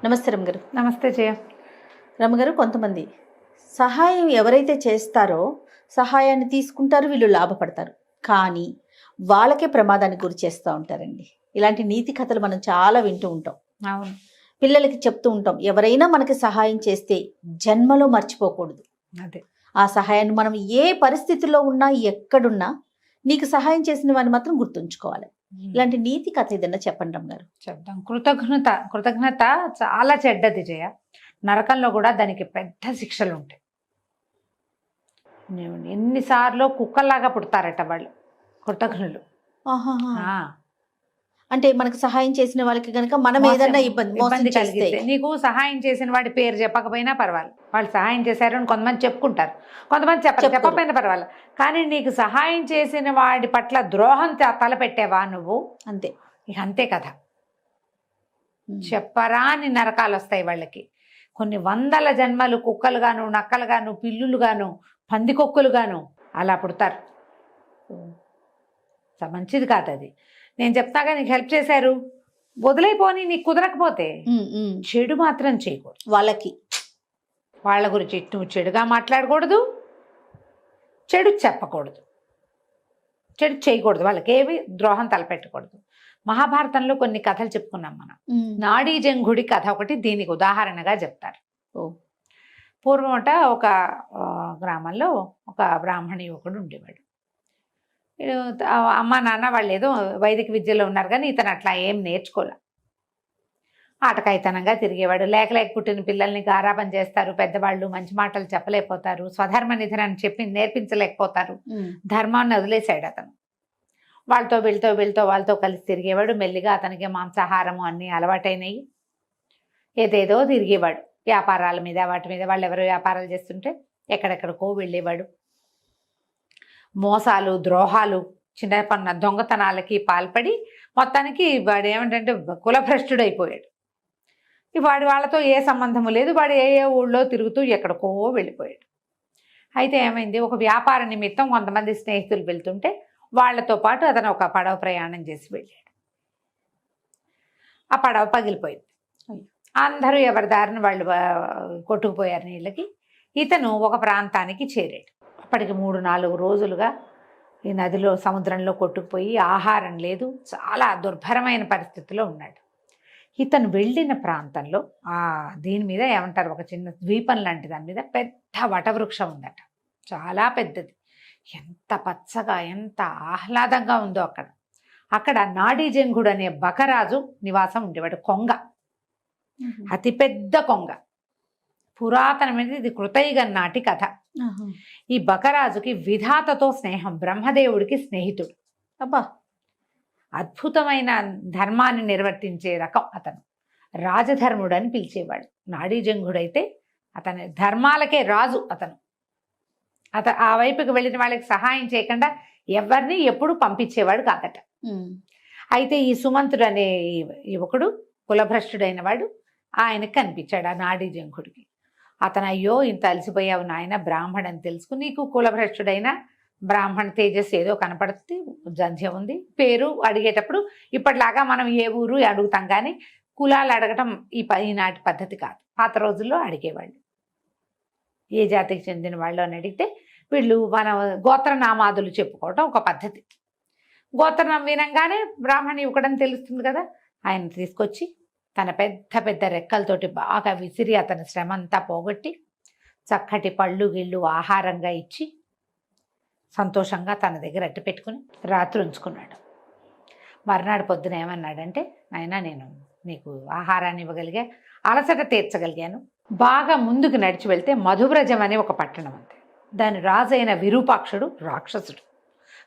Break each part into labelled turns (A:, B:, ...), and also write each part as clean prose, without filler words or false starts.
A: నమస్తే రమగారు.
B: నమస్తే జయ.
A: రమగారు, కొంతమంది సహాయం ఎవరైతే చేస్తారో సహాయాన్ని తీసుకుంటారు, వీళ్ళు లాభపడతారు. కానీ వాళ్ళకే ప్రమాదానికి గురి చేస్తూ ఉంటారండి. ఇలాంటి నీతి కథలు మనం చాలా వింటూ ఉంటాం.
B: అవును,
A: పిల్లలకి చెప్తూ ఉంటాం, ఎవరైనా మనకి సహాయం చేస్తే జన్మలో మర్చిపోకూడదు.
B: అదే
A: ఆ సహాయాన్ని మనం ఏ పరిస్థితుల్లో ఉన్నా, ఎక్కడున్నా నీకు సహాయం చేసిన వాడిని మాత్రం గుర్తుంచుకోవాలి. ఇలాంటి నీతి కథ ఏదైనా చెప్పండి రమగారు.
B: చెప్దాం. కృతజ్ఞత చాలా చెడ్డది జయ. నరకంలో కూడా దానికి పెద్ద శిక్షలు ఉంటాయి. ఎన్నిసార్లు కుక్కల్లాగా పుడతారట వాళ్ళు కృతజ్ఞులు. ఆ,
A: అంటే మనకు సహాయం చేసిన వాళ్ళకి కనుక మనం ఏదైనా ఇబ్బంది
B: కలిగితే, నీకు సహాయం చేసిన వాడి పేరు చెప్పకపోయినా పర్వాలేదు, వాళ్ళు సహాయం చేశారు అని కొంతమంది చెప్పుకుంటారు, కొంతమంది చెప్పకపోయినా పర్వాలేదు. కానీ నీకు సహాయం చేసిన వాడి పట్ల ద్రోహం తలపెట్టావా నువ్వు,
A: అంతే.
B: ఇక అంతే కదా. చెప్పరా అని నరకాలు వస్తాయి వాళ్ళకి. కొన్ని వందల జన్మలు కుక్కలుగాను, నక్కలుగాను, పిల్లులుగాను, పందికొక్కులుగాను అలా పుడతారు. మంచిది కాదు అది. నేను చెప్తాగా, నీకు హెల్ప్ చేశారు, వదిలేపోని, నీకు కుదరకపోతే చెడు మాత్రం చేయకూడదు. వాళ్ళ గురించి నువ్వు చెడుగా మాట్లాడకూడదు, చెడు చెప్పకూడదు, చెడు చేయకూడదు, వాళ్ళకి ఏవి ద్రోహం తలపెట్టకూడదు. మహాభారతంలో కొన్ని కథలు చెప్పుకున్నాం మనం. నాడీ జంఘుడి కథ ఒకటి దీనికి ఉదాహరణగా చెప్తారు. పూర్వమట ఒక గ్రామంలో ఒక బ్రాహ్మణ యువకుడు ఉండేవాడు. అమ్మ నాన్న వాళ్ళు ఏదో వైదిక విద్యలో ఉన్నారు, కానీ ఇతను అట్లా ఏం నేర్చుకోలే. ఆటకాయితనంగా తిరిగేవాడు. లేక పుట్టిన పిల్లల్ని గారాబం చేస్తారు పెద్దవాళ్ళు, మంచి మాటలు చెప్పలేకపోతారు, స్వధర్మ నిధనని చెప్పి నేర్పించలేకపోతారు. ధర్మాన్ని వదిలేశాడు అతను. వాళ్ళతో కలిసి తిరిగేవాడు. మెల్లిగా అతనికి మాంసాహారము అన్నీ అలవాటైనవి. ఏదేదో తిరిగేవాడు, వ్యాపారాల మీద వాటి మీద. వాళ్ళు ఎవరో వ్యాపారాలు చేస్తుంటే ఎక్కడెక్కడికో వెళ్ళేవాడు. మోసాలు, ద్రోహాలు, చిన్న దొంగతనాలకి పాల్పడి మొత్తానికి వాడు ఏమిటంటే కులభ్రష్టుడైపోయాడు. వాడి వాళ్ళతో ఏ సంబంధము లేదు. వాడు ఏ ఊళ్ళో తిరుగుతూ ఎక్కడికో వెళ్ళిపోయాడు. అయితే ఏమైంది, ఒక వ్యాపార నిమిత్తం కొంతమంది స్నేహితులు వెళ్తుంటే వాళ్లతో పాటు అతను ఒక పడవ ప్రయాణం చేసి వెళ్ళాడు. ఆ పడవ పగిలిపోయింది. అందరూ ఎవరి దారిని వాళ్ళు కొట్టుకుపోయారు నీళ్ళకి. ఇతను ఒక ప్రాంతానికి చేరాడు. అప్పటికి 3-4 రోజులుగా ఈ నదిలో, సముద్రంలో కొట్టుకుపోయి ఆహారం లేదు, చాలా దుర్భరమైన పరిస్థితిలో ఉన్నాడు. ఇతను వెళ్ళిన ప్రాంతంలో దీని మీద ఏమంటారు, ఒక చిన్న ద్వీపం లాంటి దాని మీద పెద్ద వటవృక్షం ఉందట, చాలా పెద్దది. ఎంత పచ్చగా, ఎంత ఆహ్లాదంగా ఉందో అక్కడ నాడీజంఘుడు అనే బకరాజు నివాసం ఉండేవాడు. కొంగ, అతిపెద్ద కొంగ, పురాతనమైనది. ఇది కృతయుగం నాటి కథ. ఈ బకరాజుకి విధాతతో స్నేహం, బ్రహ్మదేవుడికి స్నేహితుడు. అబ్బా, అద్భుతమైన ధర్మాన్ని నిర్వర్తించే రకం అతను. రాజధర్ముడు అని పిలిచేవాడు. నాడీజంఘుడైతే అతని ధర్మాలకే రాజు. అతను ఆ వైపుకి వెళ్ళిన వాళ్ళకి సహాయం చేయకుండా ఎవరిని ఎప్పుడు పంపించేవాడు కాదట. అయితే ఈ సుమంతుడు అనే యువకుడు, కులభ్రష్టుడైన వాడు, ఆయనకు కనిపించాడు ఆ నాడీజంఘుడికి. అతను, అయ్యో ఇంత అలసిపోయావు నాయన, బ్రాహ్మణని తెలుసుకుని, నీకు కులభ్రష్టుడైన బ్రాహ్మణ తేజస్సు ఏదో కనపడుతుంది, జంధ్యం ఉంది. పేరు అడిగేటప్పుడు ఇప్పటిలాగా మనం ఏ ఊరు అడుగుతాం, కానీ కులాలు అడగటం ఈనాటి పద్ధతి కాదు. పాత రోజుల్లో అడిగేవాళ్ళు, ఏ జాతికి చెందిన వాళ్ళు అని అడిగితే వీళ్ళు మన గోత్రనామాదులు చెప్పుకోవటం ఒక పద్ధతి. గోత్రనామం వినంగానే బ్రాహ్మణ యువకుడని తెలుస్తుంది కదా. ఆయన తీసుకొచ్చి తన పెద్ద పెద్ద రెక్కలతోటి బాగా విసిరి అతని శ్రమ అంతా పోగొట్టి చక్కటి పళ్ళు గిళ్ళు ఆహారంగా ఇచ్చి సంతోషంగా తన దగ్గర అట్టు పెట్టుకుని రాత్రి ఉంచుకున్నాడు. మర్నాడు పొద్దున ఏమన్నాడంటే, నాయనా, నేను నీకు ఆహారాన్ని ఇవ్వగలిగా, అలసట తీర్చగలిగాను. బాగా ముందుకు నడిచి వెళ్తే మధువ్రజం అనే ఒక పట్టణం ఉంది. దాని రాజైన విరూపాక్షుడు రాక్షసుడు,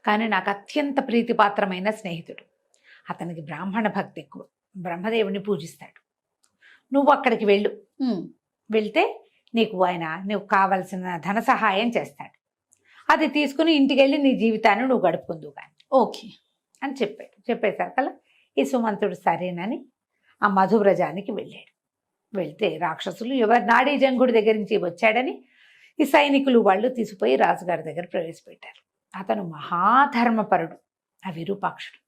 B: కానీ నాకు అత్యంత ప్రీతిపాత్రమైన స్నేహితుడు. అతనికి బ్రాహ్మణ భక్తి ఎక్కువ, బ్రహ్మదేవుని పూజిస్తాడు. నువ్వు అక్కడికి వెళ్తే నీకు కావలసిన ధన సహాయం చేస్తాడు. అది తీసుకుని ఇంటికి వెళ్ళి నీ జీవితాన్ని నువ్వు గడుపుకుందువు కానీ,
A: ఓకే
B: అని చెప్పేసరికల్లా ఈ సుమంతుడు సరేనని ఆ మధువ్రజానికి వెళ్ళాడు. వెళ్తే రాక్షసులు ఎవరు నాడీజంఘుడి దగ్గర నుంచి వచ్చాడని ఈ సైనికులు వాళ్ళు తీసుకుపోయి రాజుగారి దగ్గర ప్రవేశపెట్టారు. అతను మహాధర్మపరుడు, ఆ విరూపాక్షుడు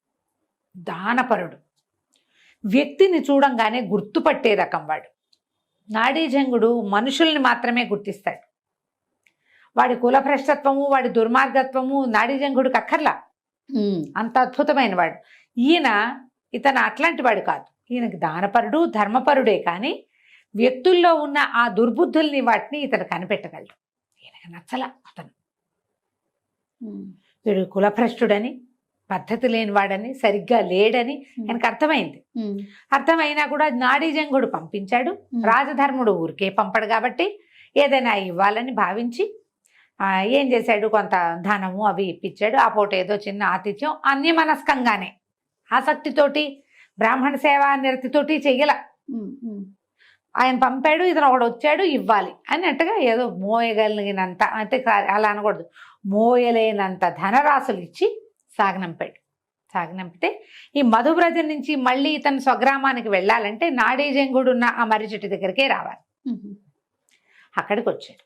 B: దానపరుడు. వ్యక్తిని చూడంగానే గుర్తుపట్టే రకం వాడు. నాడీజంగుడు మనుషుల్ని మాత్రమే గుర్తిస్తాడు. వాడి కులభ్రష్టత్వము, వాడి దుర్మార్గత్వము నాడీజంగుడికి అక్కర్లా. అంత అద్భుతమైన వాడు. ఇతను అట్లాంటి వాడు కాదు. ఈయనకి దానపరుడు, ధర్మపరుడే, కానీ వ్యక్తుల్లో ఉన్న ఆ దుర్బుద్ధుల్ని వాటిని ఇతను కనిపెట్టగలడు. ఈయనకి నచ్చల అతను. వీడు కులభ్రష్టుడని, పద్ధతి లేనివాడని, సరిగ్గా లేడని ఆయనకు అర్థమైంది. అర్థమైనా కూడా నాడీజంగుడు పంపించాడు. రాజధర్ముడు ఊరికే పంపడు కాబట్టి ఏదైనా ఇవ్వాలని భావించి ఏం చేశాడు, కొంత ధనము అవి ఇప్పించాడు. ఆ పూట ఏదో చిన్న ఆతిథ్యం అన్యమనస్కంగానే, ఆసక్తితోటి, బ్రాహ్మణ సేవ నిరతితోటి చెయ్యల. ఆయన పంపాడు, ఇతను ఒకడు వచ్చాడు ఇవ్వాలి అన్నట్టుగా ఏదో మోయగలిగినంత, అంటే అలా అనకూడదు, మోయలేనంత ధనరాశులు ఇచ్చి సాగనంపాడు. సాగనంపితే ఈ మధువ్రజం నుంచి మళ్ళీ ఇతను స్వగ్రామానికి వెళ్ళాలంటే నాడీజంగుడు ఉన్న ఆ మర్రి చెట్టు దగ్గరికే రావాలి. అక్కడికి వచ్చాడు.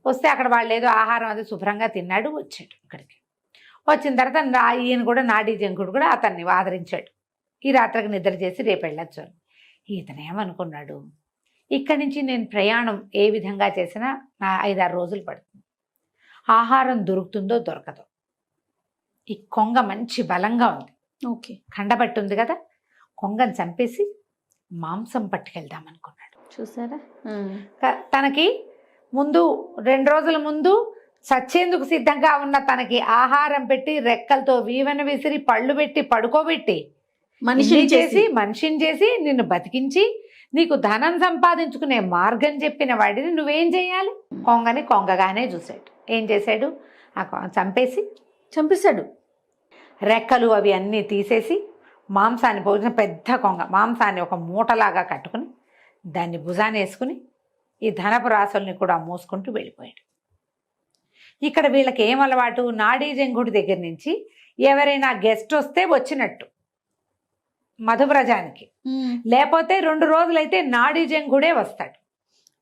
B: వస్తే అక్కడ వాళ్ళు ఏదో ఆహారం అది శుభ్రంగా తిన్నాడు. వచ్చాడు ఇక్కడికి. వచ్చిన తర్వాత ఈయన కూడా నాడీజంగుడు కూడా అతన్ని ఆదరించాడు. ఈ రాత్రికి నిద్ర చేసి రేపు వెళ్ళొచ్చు అని. ఇతను ఏమనుకున్నాడు, ఇక్కడి నుంచి నేను ప్రయాణం ఏ విధంగా చేసినా నా 5-6 రోజులు పడుతుంది. ఆహారం దొరుకుతుందో దొరకదో. ఈ కొంగ మంచి బలంగా ఉంది,
A: ఓకే,
B: కండబట్టి ఉంది కదా, కొంగను చంపేసి మాంసం పట్టుకెళ్దాం అనుకున్నాడు.
A: చూసారా,
B: తనకి ముందు 2 రోజుల ముందు చచ్చేందుకు సిద్ధంగా ఉన్న తనకి ఆహారం పెట్టి, రెక్కలతో వీవన విసిరి, పళ్ళు పెట్టి, పడుకోబెట్టి, మనిషిని చేసి నిన్ను బతికించి నీకు ధనం సంపాదించుకునే మార్గం చెప్పిన వాడిని నువ్వేం చేయాలి? కొంగని కొంగగానే చూశాడు. ఏం చేశాడు, చంపేశాడు. రెక్కలు అవి అన్నీ తీసేసి మాంసాన్ని పోసిన పెద్ద కొంగ మాంసాన్ని ఒక మూటలాగా కట్టుకుని దాన్ని భుజాన్ని వేసుకుని ఈ ధనపు రాసుల్ని కూడా మోసుకుంటూ వెళ్ళిపోయాడు. ఇక్కడ వీళ్ళకి ఏం అలవాటు, నాడీజంగుడి దగ్గర నుంచి ఎవరైనా గెస్ట్ వస్తే వచ్చినట్టు మధువ్రజానికి, లేకపోతే 2 రోజులైతే నాడీజంగుడే వస్తాడు.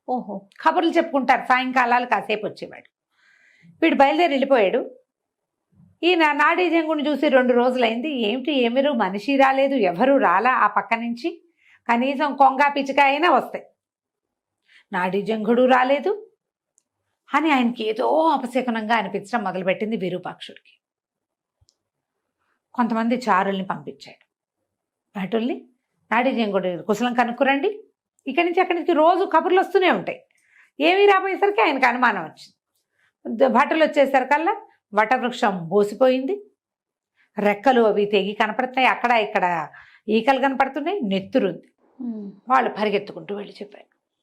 A: ఓహో,
B: కబుర్లు చెప్పుకుంటారు. సాయంకాలాలు కాసేపు వచ్చేవాడు. వీడు బయలుదేరి వెళ్ళిపోయాడు. ఈ నాడీజంగుడిని చూసి 2 రోజులైంది. ఏమిరు మనిషి రాలేదు, ఎవరు రాలా ఆ పక్క నుంచి, కనీసం కొంగ పిచ్చిక అయినా వస్తాయి, నాడీజంగుడు రాలేదు అని ఆయనకి ఏదో అపశకునంగా అనిపించడం మొదలుపెట్టింది విరూపాక్షుడికి. కొంతమంది చారుల్ని పంపించాడు. భటుల్ని, నాడీజంగుడి కుశలం కనుక్కురండి, ఇక్కడి నుంచి అక్కడి నుంచి రోజు కబుర్లు వస్తూనే ఉంటాయి. ఏమీ రాబోయేసరికి ఆయనకు అనుమానం వచ్చింది. భటులు వచ్చేసరికల్లా వటవృక్షం బోసిపోయింది, రెక్కలు అవి తెగి కనపడుతున్నాయి, అక్కడ ఇక్కడ ఈకలు కనపడుతున్నాయి, నెత్తురుంది. వాళ్ళు పరిగెత్తుకుంటూ వెళ్ళి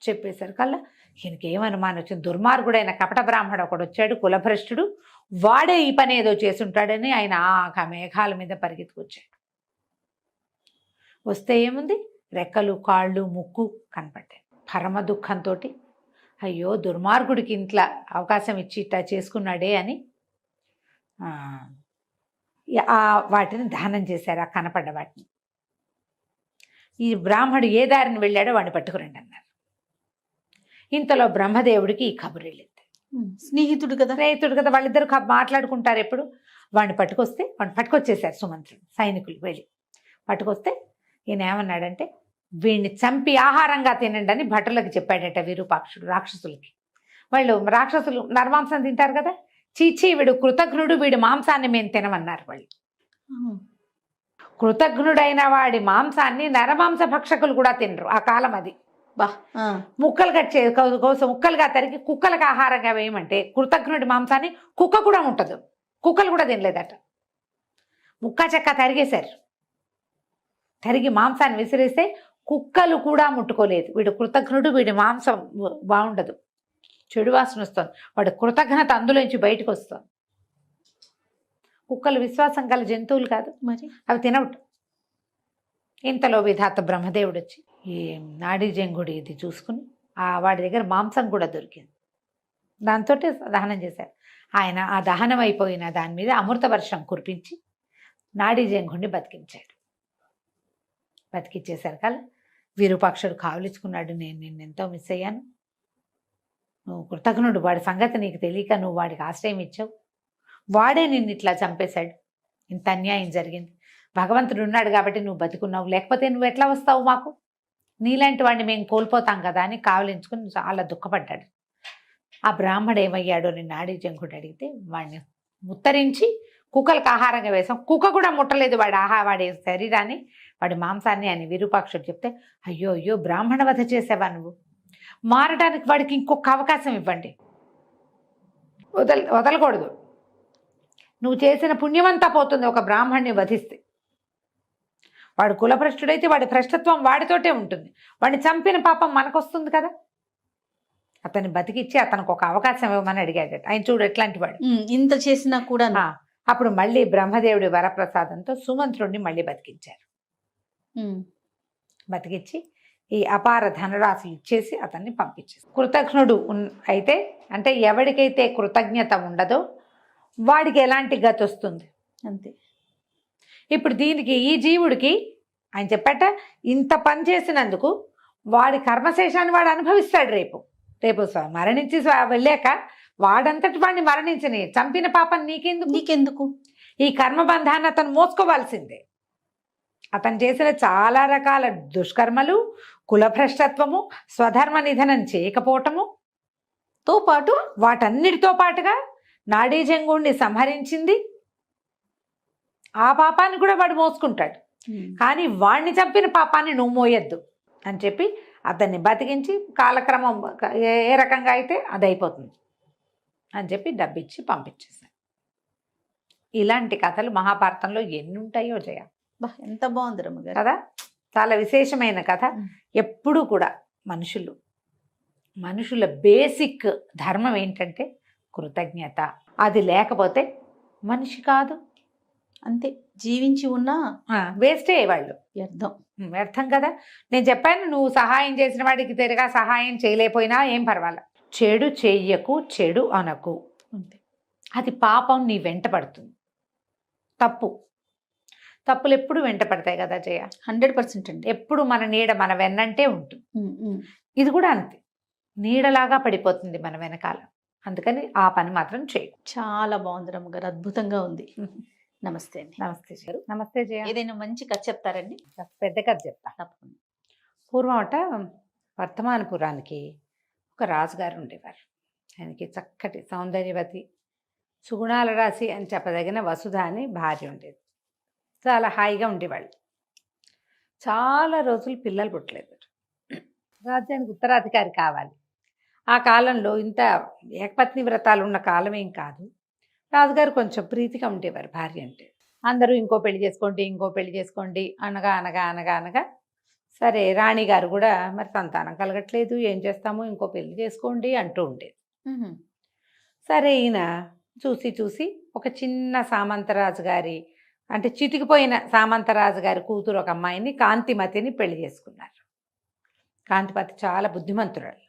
B: చెప్పేసరికల్లా ఈయనకి ఏమనుమానం వచ్చింది, దుర్మార్గుడైన కపట బ్రాహ్మడు ఒకడు వచ్చాడు, కులభ్రష్టుడు, వాడే ఈ పని ఏదో చేసుంటాడని ఆయన ఆ మేఘాల మీద పరిగెత్తుకొచ్చాడు. వస్తే ఏముంది, రెక్కలు, కాళ్ళు, ముక్కు కనపడ్డాయి. పరమ దుఃఖంతో అయ్యో దుర్మార్గుడికి ఇంట్లో అవకాశం ఇచ్చి ఇట్లా చేసుకున్నాడే అని వాటిని దహనం చేశారు, ఆ కనపడ్డ వాటిని. ఈ బ్రాహ్మడు ఏ దారిని వెళ్ళాడో వాడిని పట్టుకురండి అన్నారు. ఇంతలో బ్రహ్మదేవుడికి ఈ కబురు వెళ్ళింది. స్నేహితుడు కదా వాళ్ళిద్దరు మాట్లాడుకుంటారు ఎప్పుడు. వాడిని పట్టుకొచ్చేసారు సుమంత్రుడు, సైనికులు వెళ్ళి పట్టుకొస్తే ఈయన ఏమన్నాడంటే, వీడిని చంపి ఆహారంగా తినండి అని భటులకి చెప్పాడట విరూపాక్షుడు. రాక్షసులకి, రాక్షసులు నరమాంసం తింటారు కదా, చీచీ వీడు కృతఘ్నుడు, వీడి మాంసాన్ని మేము తినమన్నారు వాళ్ళు. కృతఘ్నుడైన వాడి మాంసాన్ని నరమాంస భక్షకులు కూడా తినరు ఆ కాలం. అది ముక్కలు కోసం ముక్కలుగా తరిగి కుక్కలకు ఆహారంగా వేయమంటే కృతఘ్నుడి మాంసాన్ని కుక్క కూడా ముట్టదు, కుక్కలు కూడా తినలేదట. ముక్క చెక్క తరిగేశారు. తరిగి మాంసాన్ని విసిరేస్తే కుక్కలు కూడా ముట్టుకోలేదు. వీడు కృతఘ్నుడు, వీడి మాంసం బాగుండదు, చెడు వాసన వస్తుంది, వాడు కృతజ్ఞత అందులోంచి బయటకు వస్తుంది. కుక్కలు విశ్వాసం గల జంతువులు కాదు, మరి అవి తినవట్టు. ఇంతలో విధాత బ్రహ్మదేవుడు వచ్చి ఈ నాడీజంగుడి ఇది చూసుకుని వాడి దగ్గర మాంసం కూడా దొరికింది, దాంతో దహనం చేశారు. ఆయన ఆ దహనం అయిపోయిన దాని మీద అమృత వర్షం కురిపించి నాడీజంగుడిని బతికించాడు. బతికిచ్చేసరి కల్లా విరూపాక్షుడు కావలించుకున్నాడు, నేను నిన్నెంతో మిస్ అయ్యాను, నువ్వు కృతజ్ఞుడు, వాడి సంగతి నీకు తెలియక నువ్వు వాడికి ఆశ్రయం ఇచ్చావు, వాడే నిన్ను ఇట్లా చంపేశాడు, ఇంత అన్యాయం జరిగింది, భగవంతుడు ఉన్నాడు కాబట్టి నువ్వు బతికున్నావు, లేకపోతే నువ్వు ఎట్లా వస్తావు మాకు, నీలాంటి వాడిని మేము కోల్పోతాం కదా అని కావలించుకుని చాలా దుఃఖపడ్డాడు. ఆ బ్రాహ్మడు ఏమయ్యాడో నేను నాడీ జంకుడు అడిగితే వాడిని ముత్తరించి కుక్కలకు ఆహారంగా వేసాం. కుక్క కూడా ముట్టలేదు వాడి శరీరాన్ని, వాడి మాంసాన్ని అని విరూపాక్షుడు చెప్తే, అయ్యో అయ్యో బ్రాహ్మణ వధ చేసావా నువ్వు, మారడానికి వాడికి ఇంకొక అవకాశం ఇవ్వండి, వదలకూడదు, నువ్వు చేసిన పుణ్యమంతా పోతుంది ఒక బ్రాహ్మణ్ణి వధిస్తే. వాడు కులభ్రష్టుడైతే వాడి భ్రష్టత్వం వాడితోటే ఉంటుంది, వాడిని చంపిన పాపం మనకొస్తుంది కదా. అతన్ని బతికిచ్చి అతనికి ఒక అవకాశం ఇవ్వమని అడిగాడు. ఆయన చూడు ఎట్లాంటి వాడు,
A: ఇంత చేసినా కూడా.
B: అప్పుడు మళ్ళీ బ్రహ్మదేవుడి వరప్రసాదంతో సుమంత్రుడిని మళ్ళీ బతికించారు. బతికిచ్చి ఈ అపార ధనరాశులు ఇచ్చేసి అతన్ని పంపించేసి, కృతజ్ఞుడు అయితే అంటే ఎవరికైతే కృతజ్ఞత ఉండదో వాడికి ఎలాంటి గతి వస్తుంది
A: అంతే.
B: ఇప్పుడు దీనికి ఈ జీవుడికి ఆయన చెప్పట, ఇంత పని చేసినందుకు వాడి కర్మశేషాన్ని వాడు అనుభవిస్తాడు. రేపు మరణించి వెళ్ళాక వాడంతటి వాడిని మరణించని, చంపిన పాపం నీకెందుకు ఈ కర్మబంధాన్ని అతను మోసుకోవాల్సిందే. అతను చేసిన చాలా రకాల దుష్కర్మలు, కులభ్రష్టత్వము, స్వధర్మ నిధనం చేయకపోవటము తో పాటు వాటన్నిటితో పాటుగా నాడీజంగుణ్ణి సంహరించింది, ఆ పాపాన్ని కూడా వాడు మోసుకుంటాడు. కానీ వాడిని చంపిన పాపాన్ని నువ్వు మోయొద్దు అని చెప్పి అతన్ని బతికించి కాలక్రమం ఏ రకంగా అయితే అది అయిపోతుంది అని చెప్పి డబ్బిచ్చి పంపించేశాను. ఇలాంటి కథలు మహాభారతంలో ఎన్ని ఉంటాయో జయ.
A: ఎంత బాగుంది రమ్మగారు
B: కదా, చాలా విశేషమైన కథ. ఎప్పుడూ కూడా మనుషుల బేసిక్ ధర్మం ఏంటంటే కృతజ్ఞత. అది లేకపోతే మనిషి కాదు,
A: అంతే. జీవించి ఉన్నా
B: వేస్టే వాళ్ళు, వ్యర్థం కదా. నేను చెప్పాను, నువ్వు సహాయం చేసిన వాడికి తిరిగా సహాయం చేయలేకపోయినా ఏం పర్వాలే. చెడు చెయ్యకు, చెడు అనకు, అది పాపం నీ వెంట పడుతుంది. తప్పులు ఎప్పుడు వెంట పడతాయి కదా జయ,
A: 100% అండి.
B: ఎప్పుడు మన నీడ మన వెన్నంటే ఉంటుంది. ఇది కూడా అంతే, నీడలాగా పడిపోతుంది మన వెనకాల. అందుకని ఆ పని మాత్రం చేయ.
A: చాలా బాగుంది రమ్మగారు, అద్భుతంగా ఉంది. నమస్తే అండి.
B: నమస్తే జయ. నమస్తే జయ.
A: ఏదైనా మంచి కథ చెప్తారండి?
B: పెద్ద కథ చెప్తా తప్పకుండా. పూర్వం వర్ధమానపురానికి ఒక రాజుగారు ఉండేవారు. ఆయనకి చక్కటి సౌందర్యవతి, సుగుణాల రాశి అని చెప్పదగిన వసుధ అని భార్య ఉండేది. చాలా హాయిగా ఉండేవాళ్ళు. చాలా రోజులు పిల్లలు పుట్టలేదు. రాజ్యానికి ఉత్తరాధికారి కావాలి. ఆ కాలంలో ఇంత ఏకపత్ని వ్రతాలు ఉన్న కాలం ఏం కాదు. రాజుగారు కొంచెం ప్రీతిగా ఉండేవారు భార్య అంటే. అందరూ ఇంకో పెళ్లి చేసుకోండి అనగా సరే రాణిగారు కూడా మరి సంతానం కలగట్లేదు, ఏం చేస్తాము, ఇంకో పెళ్లి చేసుకోండి అంటూ ఉండేది. సరే ఈయన చూసి ఒక చిన్న సామంతరాజు గారి అంటే చితికిపోయిన సామంతరాజు గారి కూతురు ఒక అమ్మాయిని, కాంతిమతిని పెళ్లి చేసుకున్నారు. కాంతిమతి చాలా బుద్ధిమంతురాలు.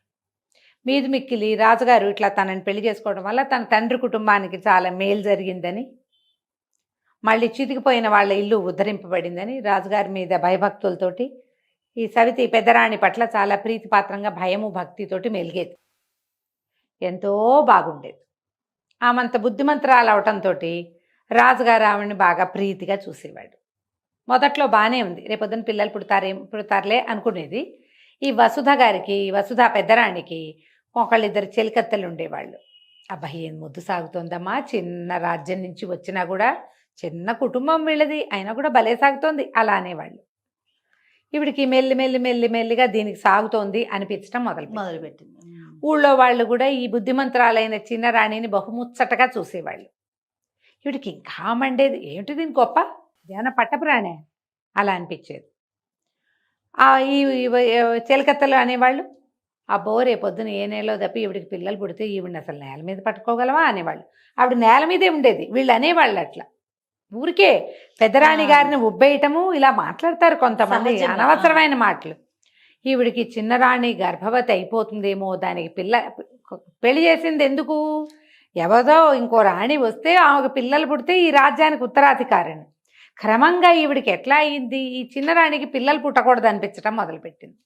B: మీది మిక్కిలి రాజుగారు ఇట్లా తనని పెళ్లి చేసుకోవడం వల్ల తన తండ్రి కుటుంబానికి చాలా మేలు జరిగిందని, మళ్ళీ చితికిపోయిన వాళ్ళ ఇల్లు ఉద్ధరింపబడిందని రాజుగారి మీద భయభక్తులతోటి ఈ సవితి పెద్దరాణి పట్ల చాలా ప్రీతిపాత్రంగా భయము భక్తితోటి మెలిగేది. ఎంతో బాగుండేది. ఆమంత బుద్ధిమంతురాలు అవటంతో రాజుగారు ఆవిడని బాగా ప్రీతిగా చూసేవాడు. మొదట్లో బాగానే ఉంది, రేపొద్దున పిల్లలు పుడతారులే అనుకునేది. ఈ వసుధ పెద్దరాణికి ఒకళ్ళిద్దరు చెలికత్తెలు ఉండేవాళ్ళు. అబ్బాయి ఏం ముద్దు సాగుతోందమ్మా, చిన్న రాజ్యం నుంచి వచ్చినా కూడా, చిన్న కుటుంబం వీళ్ళది అయినా కూడా భలే సాగుతోంది అలా అనేవాళ్ళు. ఈవిడికి మెల్లిగా దీనికి సాగుతోంది అనిపించడం మొదలుపెట్టింది. ఊళ్ళో వాళ్ళు కూడా ఈ బుద్ధిమంతురాలైన చిన్న రాణిని బహుముచ్చటగా చూసేవాళ్ళు. ఈవిడికి ఇంకా మండేది, ఏమిటి దీని గొప్ప, ఏమైనా పట్టపురాణే అలా అనిపించేది. ఈ చెలికత్తెలు అనేవాళ్ళు, అబ్బో రేపొద్దున ఏ నెలలో తప్పి ఈవిడికి పిల్లలు పుడితే ఈవిడిని అసలు నేల మీద పట్టుకోగలవా అనేవాళ్ళు. ఆవిడ నేల మీదే ఉండేది. వీళ్ళు అనేవాళ్ళు అట్లా ఊరికే పెద్దరాణి గారిని ఉబ్బేయటము ఇలా మాట్లాడతారు కొంతమంది, అనవసరమైన మాటలు. ఈవిడికి చిన్నరాణి గర్భవతి అయిపోతుందేమో, దానికి పెళ్లి చేసింది ఎందుకు, ఎవరో ఇంకో రాణి వస్తే ఆమెకు పిల్లలు పుడితే ఈ రాజ్యానికి ఉత్తరాధికారిని. క్రమంగా ఈవిడికి ఎట్లా అయింది, ఈ చిన్నరాణికి పిల్లలు పుట్టకూడదు అనిపించడం మొదలుపెట్టింది.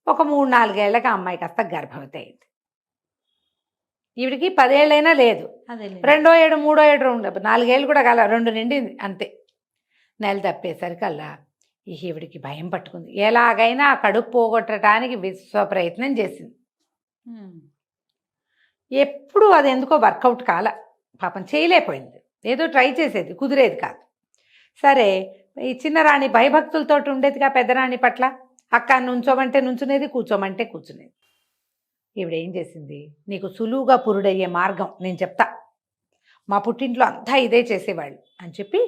B: ఒక 3-4 ఏళ్ళకి ఆ అమ్మాయి కాస్త గర్భవతి అయింది. ఈవిడికి 10 ఏళ్ళైనా లేదు, 2వ ఏడు 3వ ఏడు 4 ఏళ్ళు కూడా కాల, 2 నిండింది అంతే. నెల తప్పేసరికల్లా ఈవిడికి భయం పట్టుకుంది. ఎలాగైనా ఆ కడుపు పోగొట్టడానికి విశ్వ ప్రయత్నం చేసింది. ఎప్పుడు అది ఎందుకో వర్కౌట్ కాల, పాపం చేయలేకపోయింది. ఏదో ట్రై చేసేది, కుదిరేది కాదు. సరే, ఈ చిన్నరాణి భయభక్తులతో ఉండేదిగా పెద్దరాణి పట్ల. అక్క నుంచోమంటే నుంచునేది, కూర్చోమంటే కూర్చునేది. ఈవిడేం చేసింది, నీకు సులువుగా పురుడయ్యే మార్గం నేను చెప్తా, మా పుట్టింట్లో అంతా ఇదే చేసేవాళ్ళు అని చెప్పి